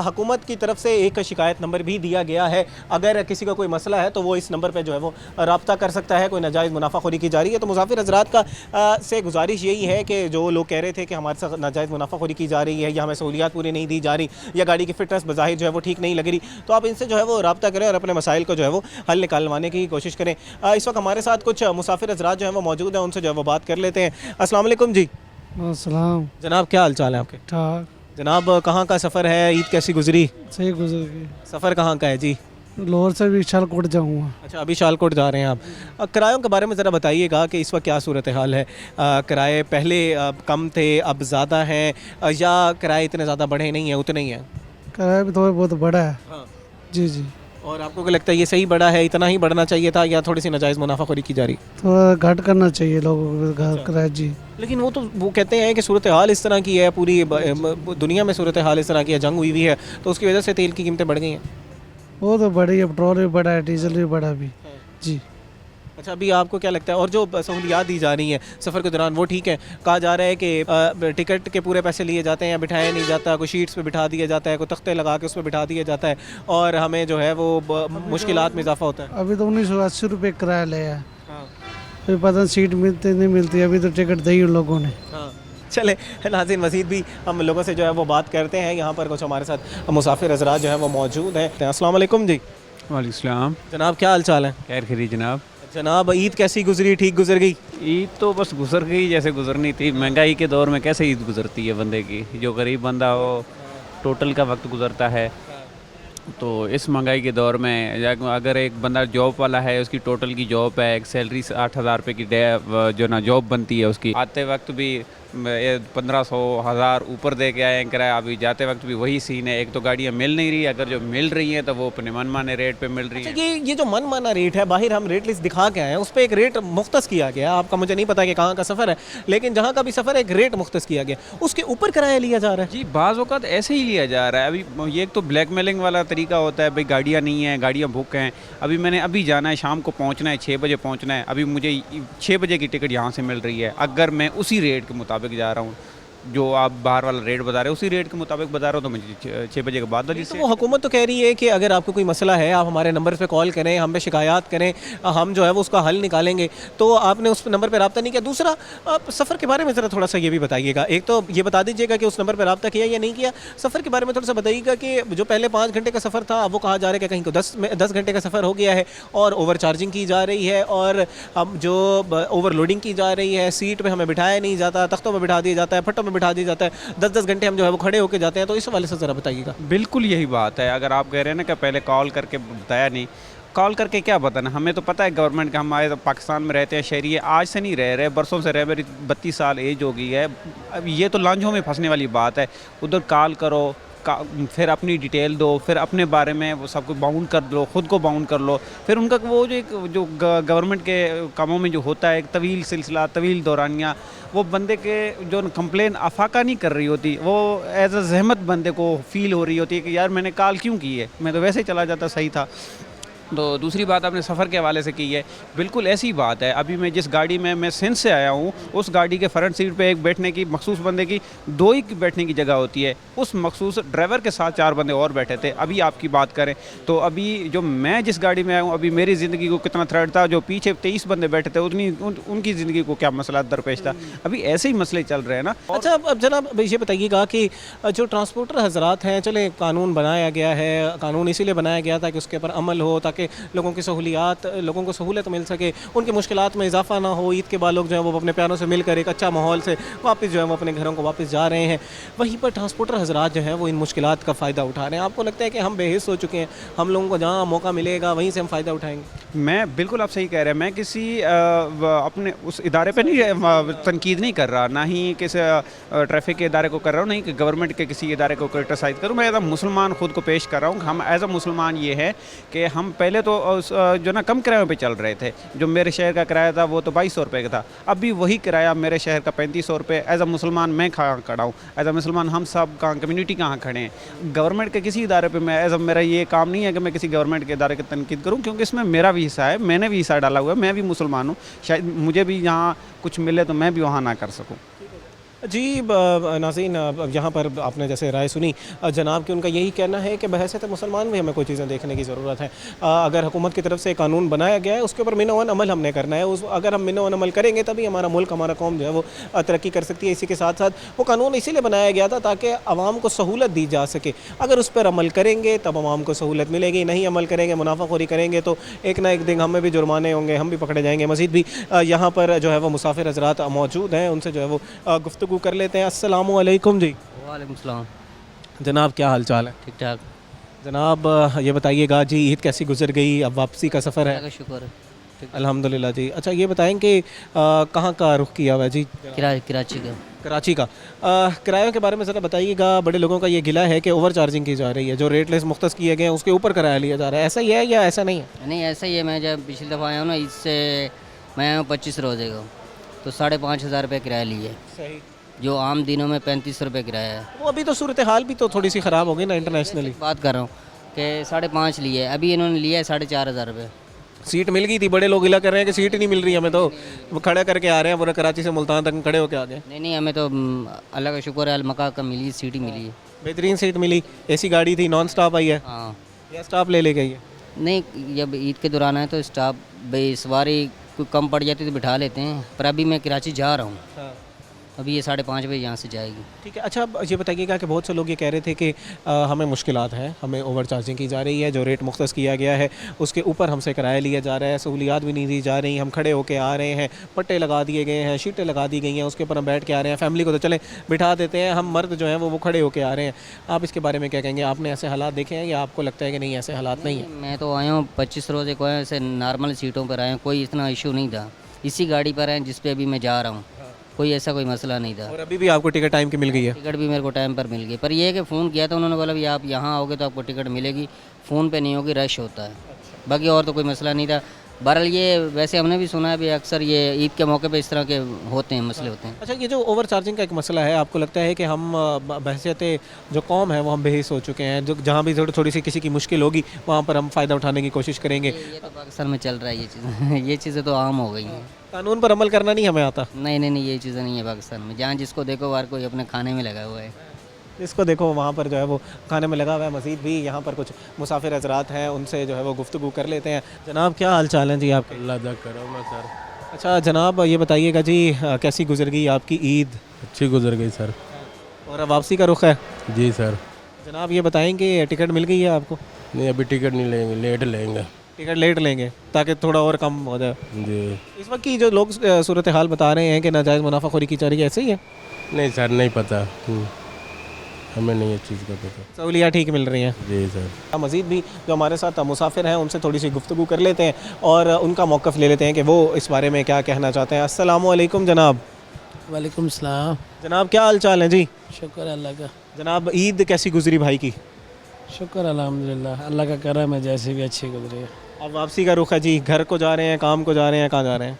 हुकूमत की तरफ से एक शिकायत नंबर भी दिया गया है, अगर किसी का कोई मसला है तो वो इस नंबर पर जो है वो रब्ता कर सकता है। कोई नाजायज़ मुनाफाखोरी की जा रही है तो मुसाफिर हज़रात का से गुजारिश यही है कि जो लोग कह रहे थे कि हमारे साथ नाजायज़ मुनाफाखोरी की जा रही है या हमें सहूलियात पूरी नहीं दी जा रही या गाड़ी की फिटनेस बज़ाहिर जो है वो ठीक नहीं लग रही, तो आप इनसे जो है वो रब्ता करें और अपने मसाइल को जो है वो हल निकालवाने की कोशिश करें। इस वक्त हमारे साथ कुछ मुसाफिर हज़रात जो है वो मौजूद हैं, उनसे जो है वो बात कर लेते हैं। अस्सलाम वालेकुम जी। अस्सलाम। जनाब क्या हाल चाल है आपके? ठीक, जनाब कहाँ का सफ़र है, ईद कैसी गुजरी? सही गुजर गई। सफ़र कहाँ का है जी? लाहौर से भी शालकोट जाऊँगा। अच्छा, अभी शालकोट जा रहे हैं आप। किरायों के बारे में ज़रा बताइएगा कि इस वक्त क्या सूरत हाल है? किराए पहले कम थे, अब ज़्यादा हैं, या किराए इतने ज़्यादा बढ़े नहीं हैं, उतने ही हैं? किराया भी थोड़ा बहुत बड़ा है। हाँ। जी जी। और आपको क्या लगता है ये सही बढ़ा है, इतना ही बढ़ना चाहिए था या थोड़ी सी नाजायज़ मुनाफाखोरी की जा रही? थोड़ा घट करना चाहिए लोगों को किराया। जी। लेकिन वो कहते हैं कि सूरत हाल इस तरह की है, पूरी दुनिया में सूरत हाल इस तरह की है, जंग हुई है, तो उसकी वजह से तेल की कीमतें बढ़ गई हैं। वो तो बढ़ी है, पेट्रोल भी बढ़ा है, डीजल भी बढ़ा भी। जी। अच्छा, अभी आपको क्या लगता है और जो सहूलियात दी जा रही हैं सफ़र के दौरान वो ठीक है? कहा जा रहा है कि टिकट के पूरे पैसे लिए जाते हैं या बिठाया नहीं जाता, कोई शीट्स पे बिठा दिया जाता है, कोई तख्ते लगा के उस पर बिठा दिया जाता है और हमें जो है वो मुश्किलात में इजाफा होता है। अभी तो 1980 रुपये किराया लिया है, हाँ अभी पता नहीं सीट मिलती नहीं मिलती, अभी तो टिकट दी उन लोगों ने। हाँ, चले नाज़रीन, मज़ीद भी हम लोगों से जो है वो बात करते हैं। यहाँ पर कुछ हमारे साथ मुसाफिर हज़रात जो है वो मौजूद हैं। अस्सलाम वालेकुम जी। वालेकुम सलाम। जनाब क्या हाल चाल है? खैर खरी जनाब। जनाब ईद कैसी गुजरी? ठीक गुजर गई? ईद तो बस गुजर गई जैसे गुजरनी थी। महंगाई के दौर में कैसे ईद गुजरती है बंदे की? जो गरीब बंदा हो टोटल का वक्त गुजरता है, तो इस महंगाई के दौर में अगर एक बंदा जॉब वाला है, उसकी टोटल की जॉब है, एक सैलरी 8,000 रुपये की जो ना जॉब बनती है उसकी, आते वक्त भी 1500 1000 ऊपर दे के आए किराया, अभी जाते वक्त भी वही सीन है। एक तो गाड़ियाँ मिल नहीं रही, अगर जो मिल रही हैं तो वो अपने मनमाने रेट पे मिल रही हैं। ये जो मनमाना रेट है, बाहर हम रेट लिस्ट दिखा के आए हैं, उस पर एक रेट मुख्तस किया गया। आपका मुझे नहीं पता कि कहाँ का सफ़र है, लेकिन जहाँ का भी सफ़र है एक रेट मुख्तस किया गया, उसके ऊपर किराया लिया जा रहा है। जी बाज़ औक़ात ऐसे ही लिया जा रहा है। अभी ये एक तो ब्लैकमेलिंग वाला तरीका होता है, भाई गाड़ियाँ नहीं हैं, गाड़ियाँ बुक हैं, अभी मैंने अभी जाना है, शाम को पहुँचना है, 6 बजे पहुँचना है, अभी मुझे 6 बजे की टिकट यहाँ से मिल रही है। अगर मैं उसी रेट के मुताबिक जा रहा हूँ, जो आप बाहर वाला रेट बता रहे हो उसी रेट के मुताबिक बता रहा हूँ, तो मुझे 6 बजे के बाद वाली तो वो हुकूमत तो कह रही है कि अगर आपको कोई मसला है आप हमारे नंबर पे कॉल करें, हम पे शिकायत करें, हम जो है वो उसका हल निकालेंगे। तो आपने उस नंबर पर रब्ता नहीं किया। दूसरा, आप सफ़र के बारे में ज़रा थोड़ा सा ये भी बताइएगा। एक तो ये बता दीजिएगा कि उस नंबर पर रब्ता किया या नहीं किया। सफ़र के बारे में थोड़ा सा बताइएगा कि जो पहले 5 घंटे का सफ़र था, वो कहा जा रहा है कि कहीं को 10 घंटे का सफ़र हो गया है और ओवर चार्जिंग की जा रही है और जो ओवरलोडिंग की जा रही है, सीट पर हमें बिठाया नहीं जाता, तख्तों में बिठा दिया जाता है, फट्टों में बिठा दिया जाता है, 10-10 घंटे हम जो है वो खड़े होकर जाते हैं। तो इस हवाले से ज़रा बताइएगा। बिल्कुल यही बात है। अगर आप कह रहे हैं ना कि पहले कॉल करके बताया नहीं, कॉल करके क्या बताना, हमें तो पता है गवर्नमेंट का, हमारे तो पाकिस्तान में रहते हैं शहरी, आज से नहीं रह रहे, बरसों से रह, मेरी 32 साल एज हो गई है। अब ये तो लांझों में फंसने वाली बात है। उधर कॉल करो, फिर अपनी डिटेल दो, फिर अपने बारे में वो सब कुछ बाउंड कर लो, ख़ुद को बाउंड कर लो, फिर उनका वो जो गवर्नमेंट के कामों में जो होता है एक तवील सिलसिला, तवील दौरानिया, वो बंदे के जो कंप्लेन अफाका नहीं कर रही होती, वो एज अ जहमत बंदे को फील हो रही होती है कि यार मैंने कॉल क्यों की है, मैं तो वैसे ही चला जाता, सही था। तो दूसरी बात आपने सफ़र के हवाले से की है, बिल्कुल ऐसी बात है। अभी मैं जिस गाड़ी में मैं सिंध से आया हूँ, उस गाड़ी के फ्रंट सीट पे एक बैठने की मखसूस बंदे की 2 ही बैठने की जगह होती है, उस मखसूस ड्राइवर के साथ 4 बंदे और बैठे थे। अभी आपकी बात करें तो अभी जो मैं जिस गाड़ी में आया हूँ, अभी मेरी ज़िंदगी को कितना थ्रेट था, जो पीछे 23 बंदे बैठे थे उनकी ज़िंदगी को क्या मसला दरपेश था। अभी ऐसे ही मसले चल रहे हैं ना। अच्छा, अब जनाब ये बताइएगा कि जो ट्रांसपोर्टर हजरात हैं, चले कानून बनाया गया है, कानून इसीलिए बनाया गया था कि उसके ऊपर अमल हो, ताकि लोगों को सहूलियत मिल सके, उनकी मुश्किलात में इजाफा ना हो। ईद के बाद लोग जो है वो अपने प्यारों से मिलकर एक अच्छा माहौल से वापस जो है वो अपने घरों को वापस जा रहे हैं। वहीं पर ट्रांसपोर्टर हजरात जो हैं वो इन मुश्किलात का फ़ायदा उठा रहे हैं। आपको लगता है कि हम बेहिस हो चुके हैं, हम लोगों को जहाँ मौका मिलेगा वहीं से हम फ़ायदा उठाएंगे? मैं बिल्कुल आप सही कह रहे हैं। मैं किसी अपने उस इदारे पे नहीं तनकीद नहीं कर रहा, ना ही किसी ट्रैफिक के इदारे को कर रहा हूँ, नहीं कि गवर्नमेंट के किसी इदारे को क्रिटिसाइज़ करूँ। मैं एज अ मुसलमान ख़ुद को पेश कर रहा हूँ। हम एज अ मुसलमान ये है कि हम पहले तो जो ना कम किरायों पे चल रहे थे। जो मेरे शहर का किराया था वो तो 2200 रुपये का था, अभी वही किराया मेरे शहर का 3500 रुपये। एज अ मुसलमान मैं कहाँ खड़ा हूँ, एज अ मुसलमान हम सब कहाँ, कम्युनिटी कहाँ खड़े हैं। गवर्नमेंट के किसी इदारे पे मैं मेरा ये काम नहीं है कि मैं किसी गवर्नमेंट के इदारे की तनकीद करूँ, क्योंकि इसमें मेरा भी हिस्सा है, मैंने भी हिस्सा डाला हुआ है, मैं भी मुसलमान हूँ। शायद मुझे भी यहाँ कुछ मिले तो मैं भी वहाँ ना कर सकूँ। जी नाज़रीन, यहाँ पर आपने जैसे राय सुनी जनाब कि उनका यही कहना है कि बहैसियत मुसलमान भी हमें कोई चीज़ें देखने की ज़रूरत है। अगर हुकूमत की तरफ से कानून बनाया गया है उसके ऊपर मिनो अमल हमने करना है। अगर हम मिनो अमल करेंगे तभी हमारा मुल्क, हमारा कौम जो है वो तरक्की कर सकती है। इसी के साथ साथ वो कानून इसीलिए बनाया गया था ताकि आवाम को सहूलत दी जा सके। अगर उस पर अमल करेंगे तब आवाम को सहूलत मिलेगी, नहीं अमल करेंगे, मुनाफाखोरी करेंगे तो एक ना एक दिन हमें भी जुर्माने होंगे, हम भी पकड़े जाएंगे। मज़ीद भी यहाँ पर जो है वो मुसाफिर हज़रात मौजूद हैं, उनसे जो है वो गुफ्तगू कर लेते हैं। अस्सलामु अलैकुम जी। वालेकुम सलाम। जनाब क्या हाल चाल है? ठीक ठाक। जनाब ये बताइएगा जी, ईद कैसी गुजर गई? अब वापसी का सफ़र है? शुक्र है। अल्हम्दुलिल्लाह जी। अच्छा ये बताएं कि कहाँ का रुख किया हुआ है जी? कराची का। कराची का। किरायों के बारे में ज़रा बताइएगा। बड़े लोगों का ये गिला है कि ओवर चार्जिंग की जा रही है, जो रेट लिस्ट मुख्तस किए गए हैं उसके ऊपर किराया लिया जा रहा है। ऐसा ही है या ऐसा नहीं है? नहीं ऐसा ही है। मैं जब पिछली दफ़ा आया हूँ ना, इससे मैं आया हूँ 25 रोज़े को, तो 5,500 रुपये किराया लिए। सही। जो आम दिनों में 35 रुपये किराया है। वो अभी तो सूरत हाल भी तो थोड़ी सी ख़राब हो गई ना इंटरनेशनली। बात कर रहा हूँ कि 5,500 लिए, अभी इन्होंने लिया है 4,500 रुपये। सीट मिल गई थी, बड़े लोग गिला कर रहे हैं कि सीट ही नहीं मिल रही हमें, तो वो खड़े करके आ रहे हैं पूरा कराची से मुल्तान तक खड़े होके आ गए। नहीं हमें तो अल्लाह का शुक्र है अलमका का मिली, सीट ही मिली है। बेहतरीन सीट मिली, एसी गाड़ी थी, नॉन स्टॉप आई है हाँ या स्टॉप ले गई है? नहीं, जब ईद के दौरान है तो स्टाफ भाई सवारी कोई कम पड़ जाती तो बिठा लेते हैं, पर अभी मैं कराची जा रहा हूँ, हाँ। अभी ये 5:30 बजे यहाँ से जाएगी। ठीक है। अच्छा, अब ये बताइएगा कि बहुत से लोग ये कह रहे थे कि हमें मुश्किलात हैं, हमें ओवर चार्जिंग की जा रही है, जो रेट मुख्तस किया गया है उसके ऊपर हमसे किराया लिया जा रहा है, सहूलियात भी नहीं दी जा रही, हम खड़े होके आ रहे हैं, पट्टे लगा दिए गए हैं, शीटें लगा दी गई हैं, उसके ऊपर हम बैठ के आ रहे हैं, फैमिली को तो चले बिठा देते हैं, हम मर्द जो हैं वो खड़े होके आ रहे हैं। आप इसके बारे में क्या कहेंगे? आपने ऐसे हालात देखे हैं या आपको लगता है कि नहीं ऐसे हालात नहीं है? मैं तो आया हूँ 25 रोज़े को आया, ऐसे नॉर्मल सीटों पर आया हूँ, कोई इतना इशू नहीं था। इसी गाड़ी पर आए जिस पे अभी मैं जा रहा हूँ, कोई ऐसा कोई मसला नहीं था। और अभी भी आपको टिकट टाइम की मिल गई है? टिकट भी मेरे को टाइम पर मिल गई, पर ये है कि फ़ोन किया था उन्होंने, बोला भी आप यहाँ आओगे तो आपको टिकट मिलेगी, फ़ोन पे नहीं होगी, रश होता है। बाकी और तो कोई मसला नहीं था। बहरहाल ये वैसे हमने भी सुना है भी अक्सर ये ईद के मौके पे इस तरह के होते हैं, मसले होते हैं। अच्छा, ये जो ओवर चार्जिंग का एक मसला है, आपको लगता है कि हम बहसियत जो कौम है वो हम बेहिस हो चुके हैं, जो जहाँ भी थोड़ी सी किसी की मुश्किल होगी वहाँ पर हम फ़ायदा उठाने की कोशिश करेंगे? ये तो पाकिस्तान में चल रहा है ये चीज़ ये चीज़ें तो आम हो गई हैं। कानून पर अमल करना नहीं हमें आता? नहीं ये चीज़ें नहीं है पाकिस्तान में, जहाँ जिसको देखो हर कोई अपने खाने में लगा हुआ है। इसको देखो वहाँ पर जो है वो खाने में लगा हुआ है। मज़ीद भी यहाँ पर कुछ मुसाफिर हज़रात हैं, उनसे जो है वो गुफ्तगू कर लेते हैं। जनाब, क्या हाल चाल है जी आपके? अल्लाह दा करम है सर। अच्छा जनाब, ये बताइएगा जी, कैसी गुजर गई आपकी ईद? अच्छी गुजर गई सर। और अब वापसी का रुख है? जी सर। जनाब ये बताएंगे टिकट मिल गई है आपको? नहीं, अभी टिकट नहीं लेंगे, लेट लेंगे। टिकट लेट लेंगे ताकि थोड़ा और कम हो जाए? जी। इस वक्त की जो लोग सूरत हाल बता रहे हैं कि नाजायज़ मुनाफाखोरी की जा रही है, ऐसे ही है? नहीं सर, नहीं पता, हमें नहीं इस चीज़ का पता। सहूलियात ठीक मिल रही हैं? जी सर। मज़ीद भी जो हमारे साथ मुसाफिर हैं उनसे थोड़ी सी गुफ्तगू कर लेते हैं और उनका मौक़िफ़ ले लेते हैं कि वो इस बारे में क्या कहना चाहते हैं। अस्सलामु अलैकुम जनाब। वालेकुम सलाम। जनाब क्या हाल चाल है जी? शुक्र अल्लाह का। जनाब ईद कैसी गुजरी भाई की? शुक्र अल्हम्दुलिल्लाह, अल्लाह का करम है, जैसे भी अच्छी गुजरी है। अब वापसी का रुख है जी, घर को जा रहे हैं, काम को जा रहे हैं, कहाँ जा रहे हैं?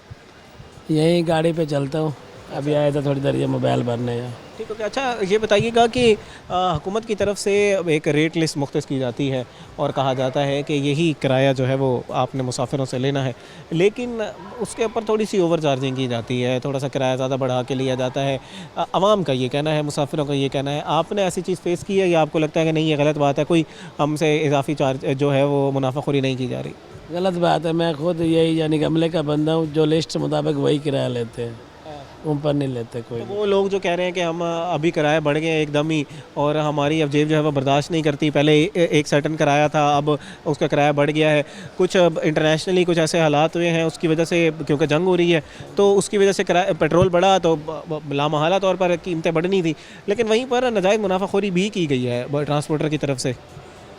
यहीं गाड़ी पे चलता हूँ, अभी आया था थोड़ी देर ये मोबाइल भरने। यहाँ ठीक है। अच्छा ये बताइएगा कि हुकूमत की तरफ से एक रेट लिस्ट मुख्तस की जाती है और कहा जाता है कि यही किराया जो है वो आपने मुसाफिरों से लेना है, लेकिन उसके ऊपर थोड़ी सी ओवर चार्जिंग की जाती है, थोड़ा सा किराया ज़्यादा बढ़ा के लिया जाता है। आवाम का ये कहना है, मुसाफिरों का ये कहना है। आपने ऐसी चीज़ फेस की है या आपको लगता है कि नहीं ये गलत बात है, कोई हमसे इजाफी चार्ज जो है वो मुनाफाखोरी नहीं की जा रही? गलत बात है, मैं खुद यही यानी गमले का बंदा हूँ, जो लिस्ट मुताबिक वही किराया लेते हैं, ऊपर नहीं लेते कोई। तो वो लोग जो कह रहे हैं कि हम अभी किराया बढ़ गए एकदम ही और हमारी अब जेब जो है वो बर्दाश्त नहीं करती, पहले एक सर्टन किराया था, अब उसका किराया बढ़ गया है, कुछ इंटरनेशनली कुछ ऐसे हालात हुए हैं उसकी वजह से, क्योंकि जंग हो रही है तो उसकी वजह से किराया पेट्रोल बढ़ा तो लामहला तौर पर कीमतें बढ़नी थी, लेकिन वहीं पर नाजायज़ मुनाफाखोरी भी की गई है ट्रांसपोर्टर की तरफ से।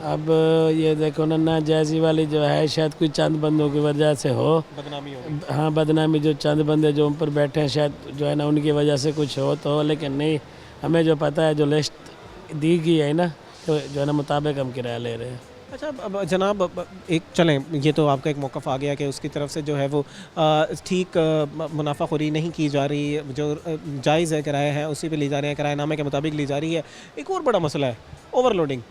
अब ये देखो ना, नाजायज़ी वाली जो है शायद कोई चंद बंदों की वजह से हो, बदनामी हो। हाँ बदनामी, जो चंद बंदे जो ऊपर बैठे हैं शायद जो है ना उनकी वजह से कुछ हो, लेकिन नहीं, हमें जो पता है जो लिस्ट दी गई है ना, तो जो है ना मुताबिक हम किराया ले रहे हैं। अच्छा अब जनाब एक चलें, ये तो आपका एक मौक़िफ़ आ गया कि उसकी तरफ से जो है वो ठीक मुनाफाखोरी नहीं की जा रही, जो जायज़ है किराया है उसी पे ली जा रहे हैं, किराएनामे के मुताबिक ली जा रही है। एक और बड़ा मसला है ओवरलोडिंग।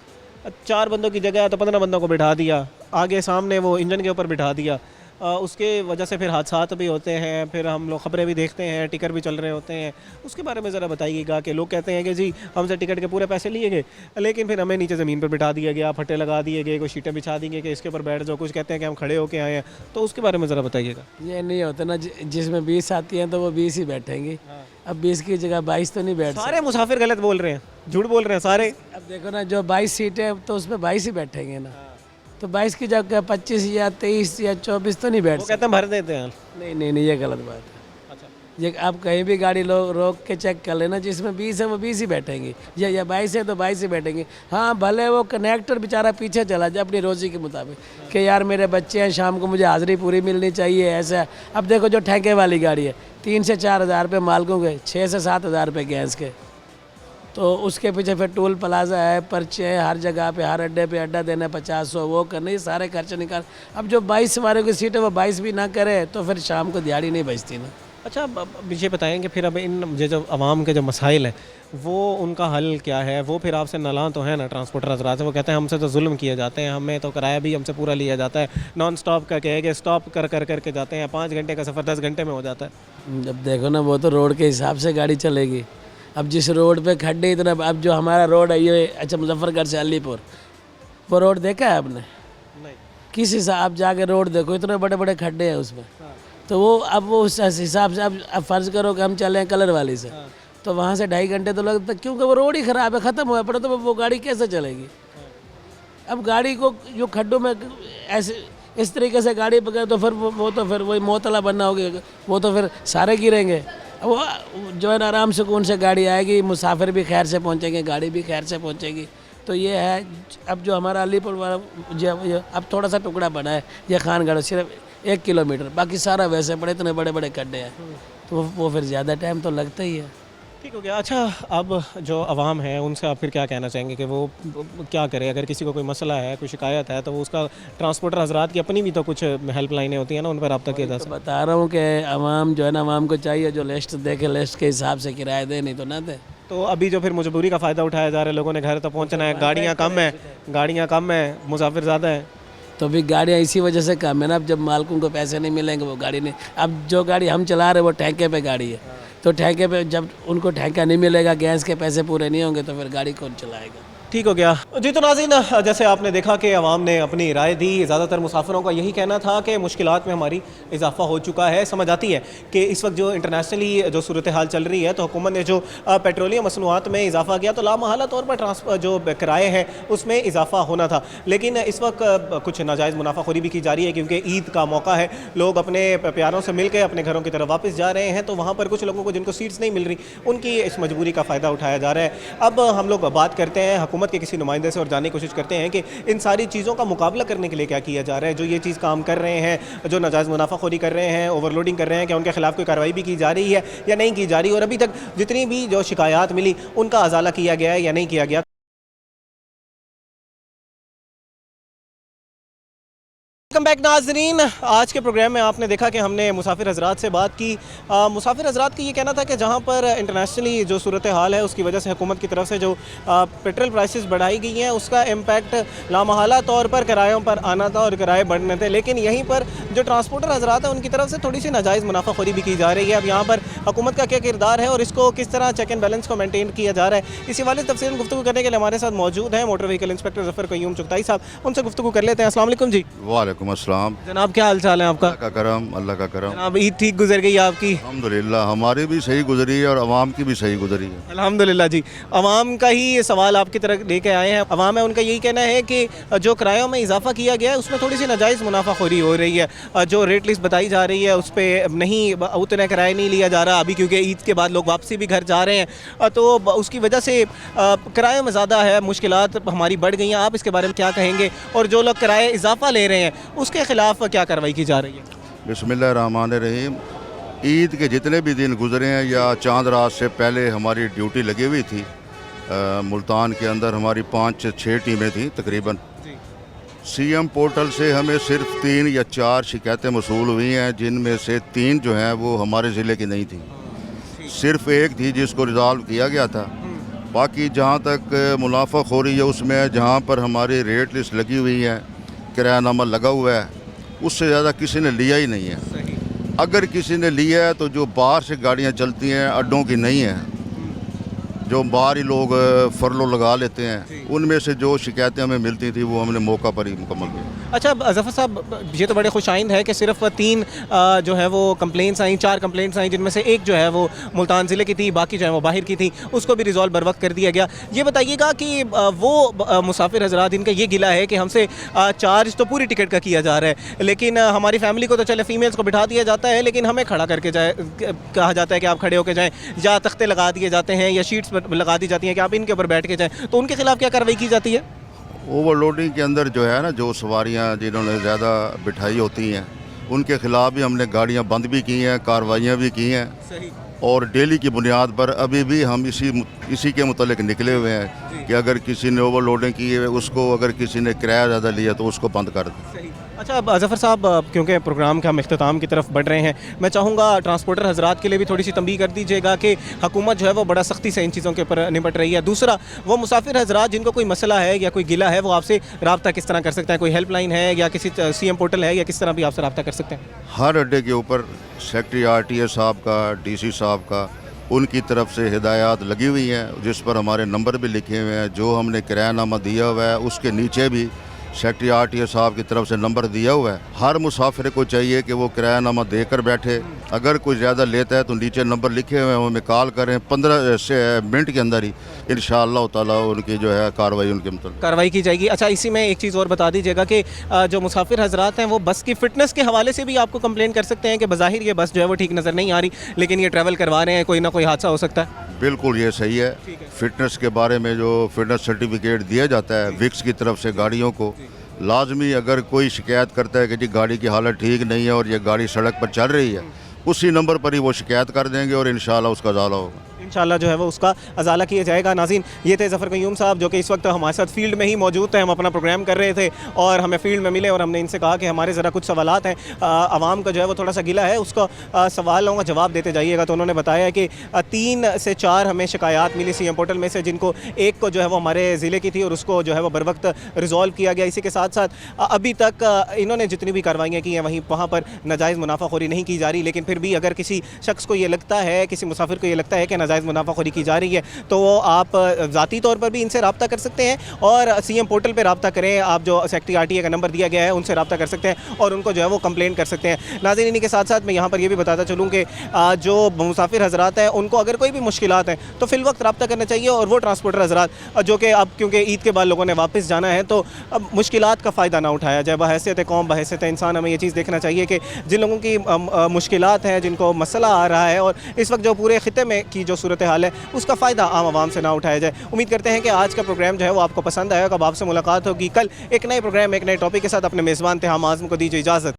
4 बंदों की जगह तो 15 बंदों को बिठा दिया, आगे सामने वो इंजन के ऊपर बिठा दिया, उसके वजह से फिर हादसात भी होते हैं, फिर हम लोग ख़बरें भी देखते हैं, टिकट भी चल रहे होते हैं। उसके बारे में ज़रा बताइएगा कि लोग कहते हैं कि जी हमसे टिकट के पूरे पैसे लिए गए, लेकिन फिर हमें नीचे ज़मीन पर बिठा दिया गया, फट्टे लगा दिए गए, कोई शीटें बिछा दी गई कि इसके ऊपर बैठ जाओ, कुछ कहते हैं कि हम खड़े होके आए हैं, तो उसके बारे में ज़रा बताइएगा। ये नहीं होता ना, जिसमें 20 आती हैं तो वो 20 ही बैठेंगी। अब 20 की जगह 22 तो नहीं बैठ सकते। सारे मुसाफिर गलत बोल रहे हैं, झूठ बोल रहे हैं सारे। अब देखो ना, जो 22 सीटें हैं तो उसमें 22 ही बैठेंगे ना, तो 22 की जगह 25 या 23 या 24 तो नहीं बैठ वो कहते हैं भर देते हैं। नहीं, ये गलत बात है। ये आप कहीं भी गाड़ी रोक के चेक कर लेना, जिसमें 20 है वो 20 ही बैठेंगे, या 22 है तो 22 ही बैठेंगे। हाँ भले वो कनेक्टर बेचारा पीछे चला जाए अपनी रोज़ी के मुताबिक कि यार मेरे बच्चे हैं, शाम को मुझे हाज़िरी पूरी मिलनी चाहिए, ऐसा। अब देखो जो ठेके वाली गाड़ी है, 3 से 4 हज़ार रुपये मालकों के, 6 से 7 हज़ार रुपये गैस के, तो उसके पीछे फिर टोल प्लाजा है, पर्चे है, हर जगह पे, हर अड्डे पे अड्डा देना 50-100 वो करने, ये सारे खर्चे निकाल। अब जो 22 सवारियों की सीट है वो 22 भी ना करे तो फिर शाम को दिहाड़ी नहीं बचती ना। अच्छा अब ये बताएं कि फिर अब इन जो आवाम के जो मसाइल हैं वो उनका हल क्या है? वो फिर आपसे नालां तो है ना ट्रांसपोर्टर हजरात से, वो कहते हैं हमसे तो जुल्म किए जाते हैं, हमें तो किराया भी हमसे पूरा लिया जाता है, नॉन स्टॉप का कहे कि स्टॉप कर कर करके जाते हैं, 5 घंटे का सफ़र 10 घंटे में हो जाता है। जब देखो ना, वो तो रोड के हिसाब से गाड़ी चलेगी। अब जिस रोड पे खड्डे इतना, अब जो हमारा रोड है ये, अच्छा मुजफ्फरगढ़ से अलीपुर, वो रोड देखा है आपने? नहीं। किस हिसाब, आप जाके रोड देखो, इतने बड़े बड़े खड्डे हैं उसमें। तो वो अब वो उस हिसाब से, अब फ़र्ज़ करो कि हम चलें कलर वाली से, तो वहाँ से 2.5 घंटे तो लगता, क्योंकि वो रोड ही ख़राब है, ख़त्म हुआ पड़ा, तो वो गाड़ी कैसे चलेगी? अब गाड़ी को जो खड्डों में ऐसे इस तरीके से गाड़ी पकड़े तो फिर वो तो फिर वही मोतला बनना होगी, वो तो फिर सारे गिरेंगे। वो जो है ना, आराम सुकून से गाड़ी आएगी, मुसाफिर भी खैर से पहुँचेंगे, गाड़ी भी खैर से पहुँचेगी। तो ये है, अब जो हमारा अलीपुर वाला जो अब थोड़ा सा टुकड़ा बना है, ये खानगढ़ सिर्फ 1 किलोमीटर, बाकी सारा वैसे बड़े इतने बड़े बड़े खड्डे हैं, तो वो फिर ज़्यादा टाइम तो लगता ही है। ठीक हो गया। अच्छा, अब जो अवाम है उनसे आप फिर क्या कहना चाहेंगे कि वो क्या करे? अगर किसी को कोई मसला है, कोई शिकायत है, तो वो उसका ट्रांसपोर्टर हजरात की अपनी भी तो कुछ हेल्पलाइनें होती हैं ना, उन पर रब्ता किया जा सकता है। बता रहा हूँ कि अवाम जो है ना, अवाम को चाहिए जो लिस्ट देखे, लिस्ट के हिसाब से किराया दे, नहीं तो ना दे। तो अभी जो फिर मजबूरी का फ़ायदा उठाया जा रहा है, लोगों ने घर तक पहुँचना है, गाड़ियाँ कम है, मुसाफिर ज़्यादा है, तो भी गाड़ियाँ इसी वजह से कम है ना। अब जब मालकों को पैसे नहीं मिलेंगे, वो गाड़ी नहीं, अब जो गाड़ी हम चला रहे हैं वो ठेके पे गाड़ी है, तो ठेके पे जब उनको ठेका नहीं मिलेगा, गैस के पैसे पूरे नहीं होंगे, तो फिर गाड़ी कौन चलाएगा? ठीक हो गया जी। तो नाज़रीन, जैसे आपने देखा कि अवाम ने अपनी राय दी, ज़्यादातर मुसाफिरों का यही कहना था कि मुश्किलात में हमारी इजाफा हो चुका है। समझ आती है कि इस वक्त जो इंटरनेशनली जो सूरत हाल चल रही है, तो हुकूमत ने जो पेट्रोलियम मसनूआत में इजाफा किया, तो लामहला तौर पर जो किराए हैं उसमें इजाफा होना था। लेकिन इस वक्त कुछ नाजायज़ मुनाफाखोरी भी की जा रही है, क्योंकि ईद का मौका है, लोग अपने प्यारों से मिल के अपने घरों की तरफ वापस जा रहे हैं, तो वहाँ पर कुछ लोगों को जिनको सीट्स नहीं मिल रही, उनकी इस मजबूरी का फ़ायदा उठाया जा रहा है। अब हम लोग बात करते हैं हुकूमत के किसी नुमाइंदे से और जानने की कोशिश करते हैं कि इन सारी चीज़ों का मुकाबला करने के लिए क्या किया जा रहा है। जो ये चीज़ काम कर रहे हैं, जो नाजायज़ मुनाफाखोरी कर रहे हैं, ओवरलोडिंग कर रहे हैं, क्या उनके खिलाफ कोई कार्रवाई भी की जा रही है या नहीं की जा रही, और अभी तक जितनी भी जो शिकायत मिली उनका अजाला किया गया है या नहीं किया गया। वेलकम बैक नाजरीन। आज के प्रोग्राम में आपने देखा कि हमने मुसाफिर हजरात से बात की। मुसाफिर हजरात की ये कहना था कि जहाँ पर इंटरनेशनली जो सूरत हाल है उसकी वजह से हुकूमत की तरफ से जो पेट्रोल प्राइसेस बढ़ाई गई हैं, उसका इम्पैक्ट लामहला तौर पर किरायों पर आना था और किराए बढ़ने थे। लेकिन यहीं पर जो ट्रांसपोर्टर हजरात हैं उनकी तरफ से थोड़ी सी नाजायज़ मुनाफाखोरी भी की जा रही है। अब यहाँ पर हुकूमत का क्या किरदार है और इसको किस तरह चेक एंड बैलेंस को मेंटेन किया जा रहा है, इसी वाले तफसील गुफ्तगू करने के लिए हमारे साथ मौजूद हैं motor vehicle inspector Zafar Qayyum Chughtai साहब। उनसे गुफ्तगू कर लेते हैं। अस्सलाम वालेकुम जी। वालेकुम अस्सलाम जनाब, क्या हाल चाल है आपका? अल्लाह का करम। जनाब, ईद ठीक गुजर गई आपकी? अल्हम्दुलिल्लाह, हमारी भी सही गुजरी है और आवाम की भी सही गुजरी है। अल्हम्दुलिल्लाह जी। अवाम का ही ये सवाल आपकी तरफ लेके आए हैं। अवाम है, उनका यही कहना है कि जो किरायों में इजाफा किया गया है उसमें थोड़ी सी नाजायज़ मुनाफाखोरी हो रही है। जो रेट लिस्ट बताई जा रही है उस पर नहीं, उतना किराया नहीं लिया जा रहा अभी, क्योंकि ईद के बाद लोग वापसी भी घर जा रहे हैं, तो उसकी वजह से किराए में ज़्यादा है, मुश्किलात हमारी बढ़ गई हैं। आप इसके बारे में क्या कहेंगे? और जो लोग किराए इजाफा ले रहे हैं उसके खिलाफ क्या कार्रवाई की जा रही है? बिस्मिल्लाहिर्रहमानिर्रहीम। ईद के जितने भी दिन गुजरे हैं या चांद रात से पहले हमारी ड्यूटी लगी हुई थी। मुल्तान के अंदर हमारी 5 से 6 टीमें थी तकरीबन। सीएम पोर्टल से हमें सिर्फ 3 या 4 शिकायतें मसूल हुई हैं, जिनमें से 3 जो हैं वो हमारे ज़िले की नहीं थी, सिर्फ एक थी जिसको रिज़ॉल्व किया गया था। बाकी जहाँ तक मुनाफाखोरी है उसमें जहाँ पर हमारी रेट लिस्ट लगी हुई है, किरायानामा लगा हुआ है, उससे ज़्यादा किसी ने लिया ही नहीं है। अगर किसी ने लिया है तो जो बाहर से गाड़ियाँ चलती हैं, अड्डों की नहीं है, जो बाहर ही लोग फरलो लगा लेते हैं, उनमें से जो शिकायतें हमें मिलती थी वो हमने मौका पर ही मुकम्मल की। अच्छा ज़फ़र साहब, ये तो बड़े खुशाइंद है कि सिर्फ 3 जो है वो कंप्लेंट्स आई, 4 कंप्लेंट्स आई, जिनमें से एक जो है वो मुल्तान ज़िले की थी, बाकी जो है वो बाहर की थी, उसको भी रिजॉल्व बर वक्त कर दिया गया। ये बताइएगा कि वो मुसाफिर हजरात इनका ये गिला है कि हमसे चार्ज तो पूरी टिकट का किया जा रहा है, लेकिन हमारी फैमिली को तो चले फ़ीमेल्स को बिठा दिया जाता है, लेकिन हमें खड़ा करके कहा जाता है कि आप खड़े होकर जाएँ, या तख्ते लगा दिए जाते हैं या शीट्स लगा दी जाती हैं कि आप इनके ऊपर बैठ के जाएँ, तो उनके खिलाफ क्या कार्रवाई की जाती है? ओवरलोडिंग के अंदर जो है ना, जो सवारियाँ जिन्होंने ज़्यादा बिठाई होती हैं उनके ख़िलाफ़ भी हमने गाड़ियाँ बंद भी की हैं, कार्रवाइयाँ भी की हैं। सही। और डेली की बुनियाद पर अभी भी हम इसी के मुतालिक निकले हुए हैं कि अगर किसी ने ओवरलोडिंग की है उसको, अगर किसी ने किराया ज़्यादा लिया तो उसको बंद कर दें। अच्छा, अब ज़फ़र साहब, क्योंकि प्रोग्राम का हम इख्तिताम की तरफ बढ़ रहे हैं, मैं चाहूँगा ट्रांसपोर्टर हजरात के लिए भी थोड़ी सी तंबीह कर दीजिएगा कि हुकूमत जो है वो बड़ा सख्ती से इन चीज़ों के ऊपर निपट रही है। दूसरा, वो मुसाफिर हजरात जिनको कोई मसला है या कोई गिला है, वो आपसे रब्ता किस तरह कर सकते हैं? कोई हेल्पलाइन है या किसी CM पोर्टल है या किस तरह भी आपसे रब्ता कर सकते हैं? हर अड्डे के ऊपर सेक्रेटरी RTA साहब का, DC साहब का, उनकी तरफ से हिदायत लगी हुई हैं, जिस पर हमारे नंबर भी लिखे हुए हैं। जो हमने किरायानामा दिया हुआ है उसके नीचे भी सेक्रेटरी RTA साहब की तरफ से नंबर दिया हुआ है। हर मुसाफिर को चाहिए कि वो किरायानामा देकर बैठे। अगर कोई ज़्यादा लेता है तो नीचे नंबर लिखे हुए हैं, हमें कॉल करें। 15 मिनट के अंदर ही इंशाअल्लाह ताला उनकी जो है कार्रवाई उनके मतलब कार्रवाई की जाएगी। अच्छा, इसी में एक चीज़ और बता दीजिएगा कि जो मुसाफिर हजरात हैं वो बस की फ़िटनेस के हवाले से भी आपको कंप्लेन कर सकते हैं कि बज़ाहिर ये बस जो है वो ठीक नज़र नहीं आ रही, लेकिन ये ट्रैवल करवा रहे हैं, कोई ना कोई हादसा हो सकता है। बिल्कुल ये सही है। फिटनेस के बारे में जो फिटनेस सर्टिफिकेट दिया जाता है विक्स की तरफ से गाड़ियों को, लाजमी अगर कोई शिकायत करता है कि जी गाड़ी की हालत ठीक नहीं है और ये गाड़ी सड़क पर चल रही है, उसी नंबर पर ही वो शिकायत कर देंगे और इंशाल्लाह उसका ज़ाला होगा। इंशाल्लाह जो है वो उसका अजाला किया जाएगा। नाज़रीन, ये थे ज़फ़र क़य्यूम साहब जो कि इस वक्त हमारे साथ फील्ड में ही मौजूद थे। हम अपना प्रोग्राम कर रहे थे और हमें फील्ड में मिले और हमने इनसे कहा कि हमारे ज़रा कुछ सवालात हैं, आवाम का जो है वो थोड़ा सा गिला है, उसको सवालों का जवाब देते जाइएगा। तो उन्होंने बताया कि 3 से 4 हमें शिकायत मिली CM पोर्टल में से, जिनको एक को जो है वो हमारे ज़िले की थी और उसको जो है वो बर वक्त रिजॉल्व किया गया। इसी के साथ साथ अभी तक इन्होंने जितनी भी कार्रवाइयाँ की हैं वहीं वहाँ पर नाजायज़ मुनाफाखोरी नहीं की जा रही, लेकिन फिर भी अगर किसी शख्स को ये लगता है, किसी मुसाफिर को ये लगता है कि नाजायज़ मुनाफाखोरी की जा रही है, तो वो आप ज़ाती तौर पर भी इनसे रब्ता कर सकते हैं और CM पोर्टल पे रब्ता करें। आप जो सेक्रेटरी RTA का नंबर दिया गया है उनसे रब्ता कर सकते हैं और उनको जो है वो कंप्लेन कर सकते हैं। नाज़रीन, इन्हीं के साथ साथ मैं यहाँ पर ये भी बताता चलूँ कि जो मुसाफिर हजरात हैं उनको अगर कोई भी मुश्किलात हैं तो फिल वक्त रब्ता करना चाहिए। और वो ट्रांसपोर्टर हजरात जो कि अब क्योंकि ईद के बाद लोगों ने वापस जाना है, तो अब मुश्किलात का फ़ायदा ना उठाया जाए। बहैसियत कौम, बहैसियत इंसान हमें ये चीज़ देखना चाहिए कि जिन लोगों की मुश्किलात हैं, जिनको मसला आ रहा है और इस वक्त जो पूरे ख़ित्ते में की जो सूरत हाल है, उसका फ़ायदा आम आवाम से ना उठाया जाए। उम्मीद करते हैं कि आज का प्रोग्राम जो है वो आपको पसंद आएगा। अब आपसे मुलाकात होगी कल एक नए प्रोग्राम, एक नए टॉपिक के साथ। अपने मेज़बान थे हम आज़म को दीजिए इजाज़त।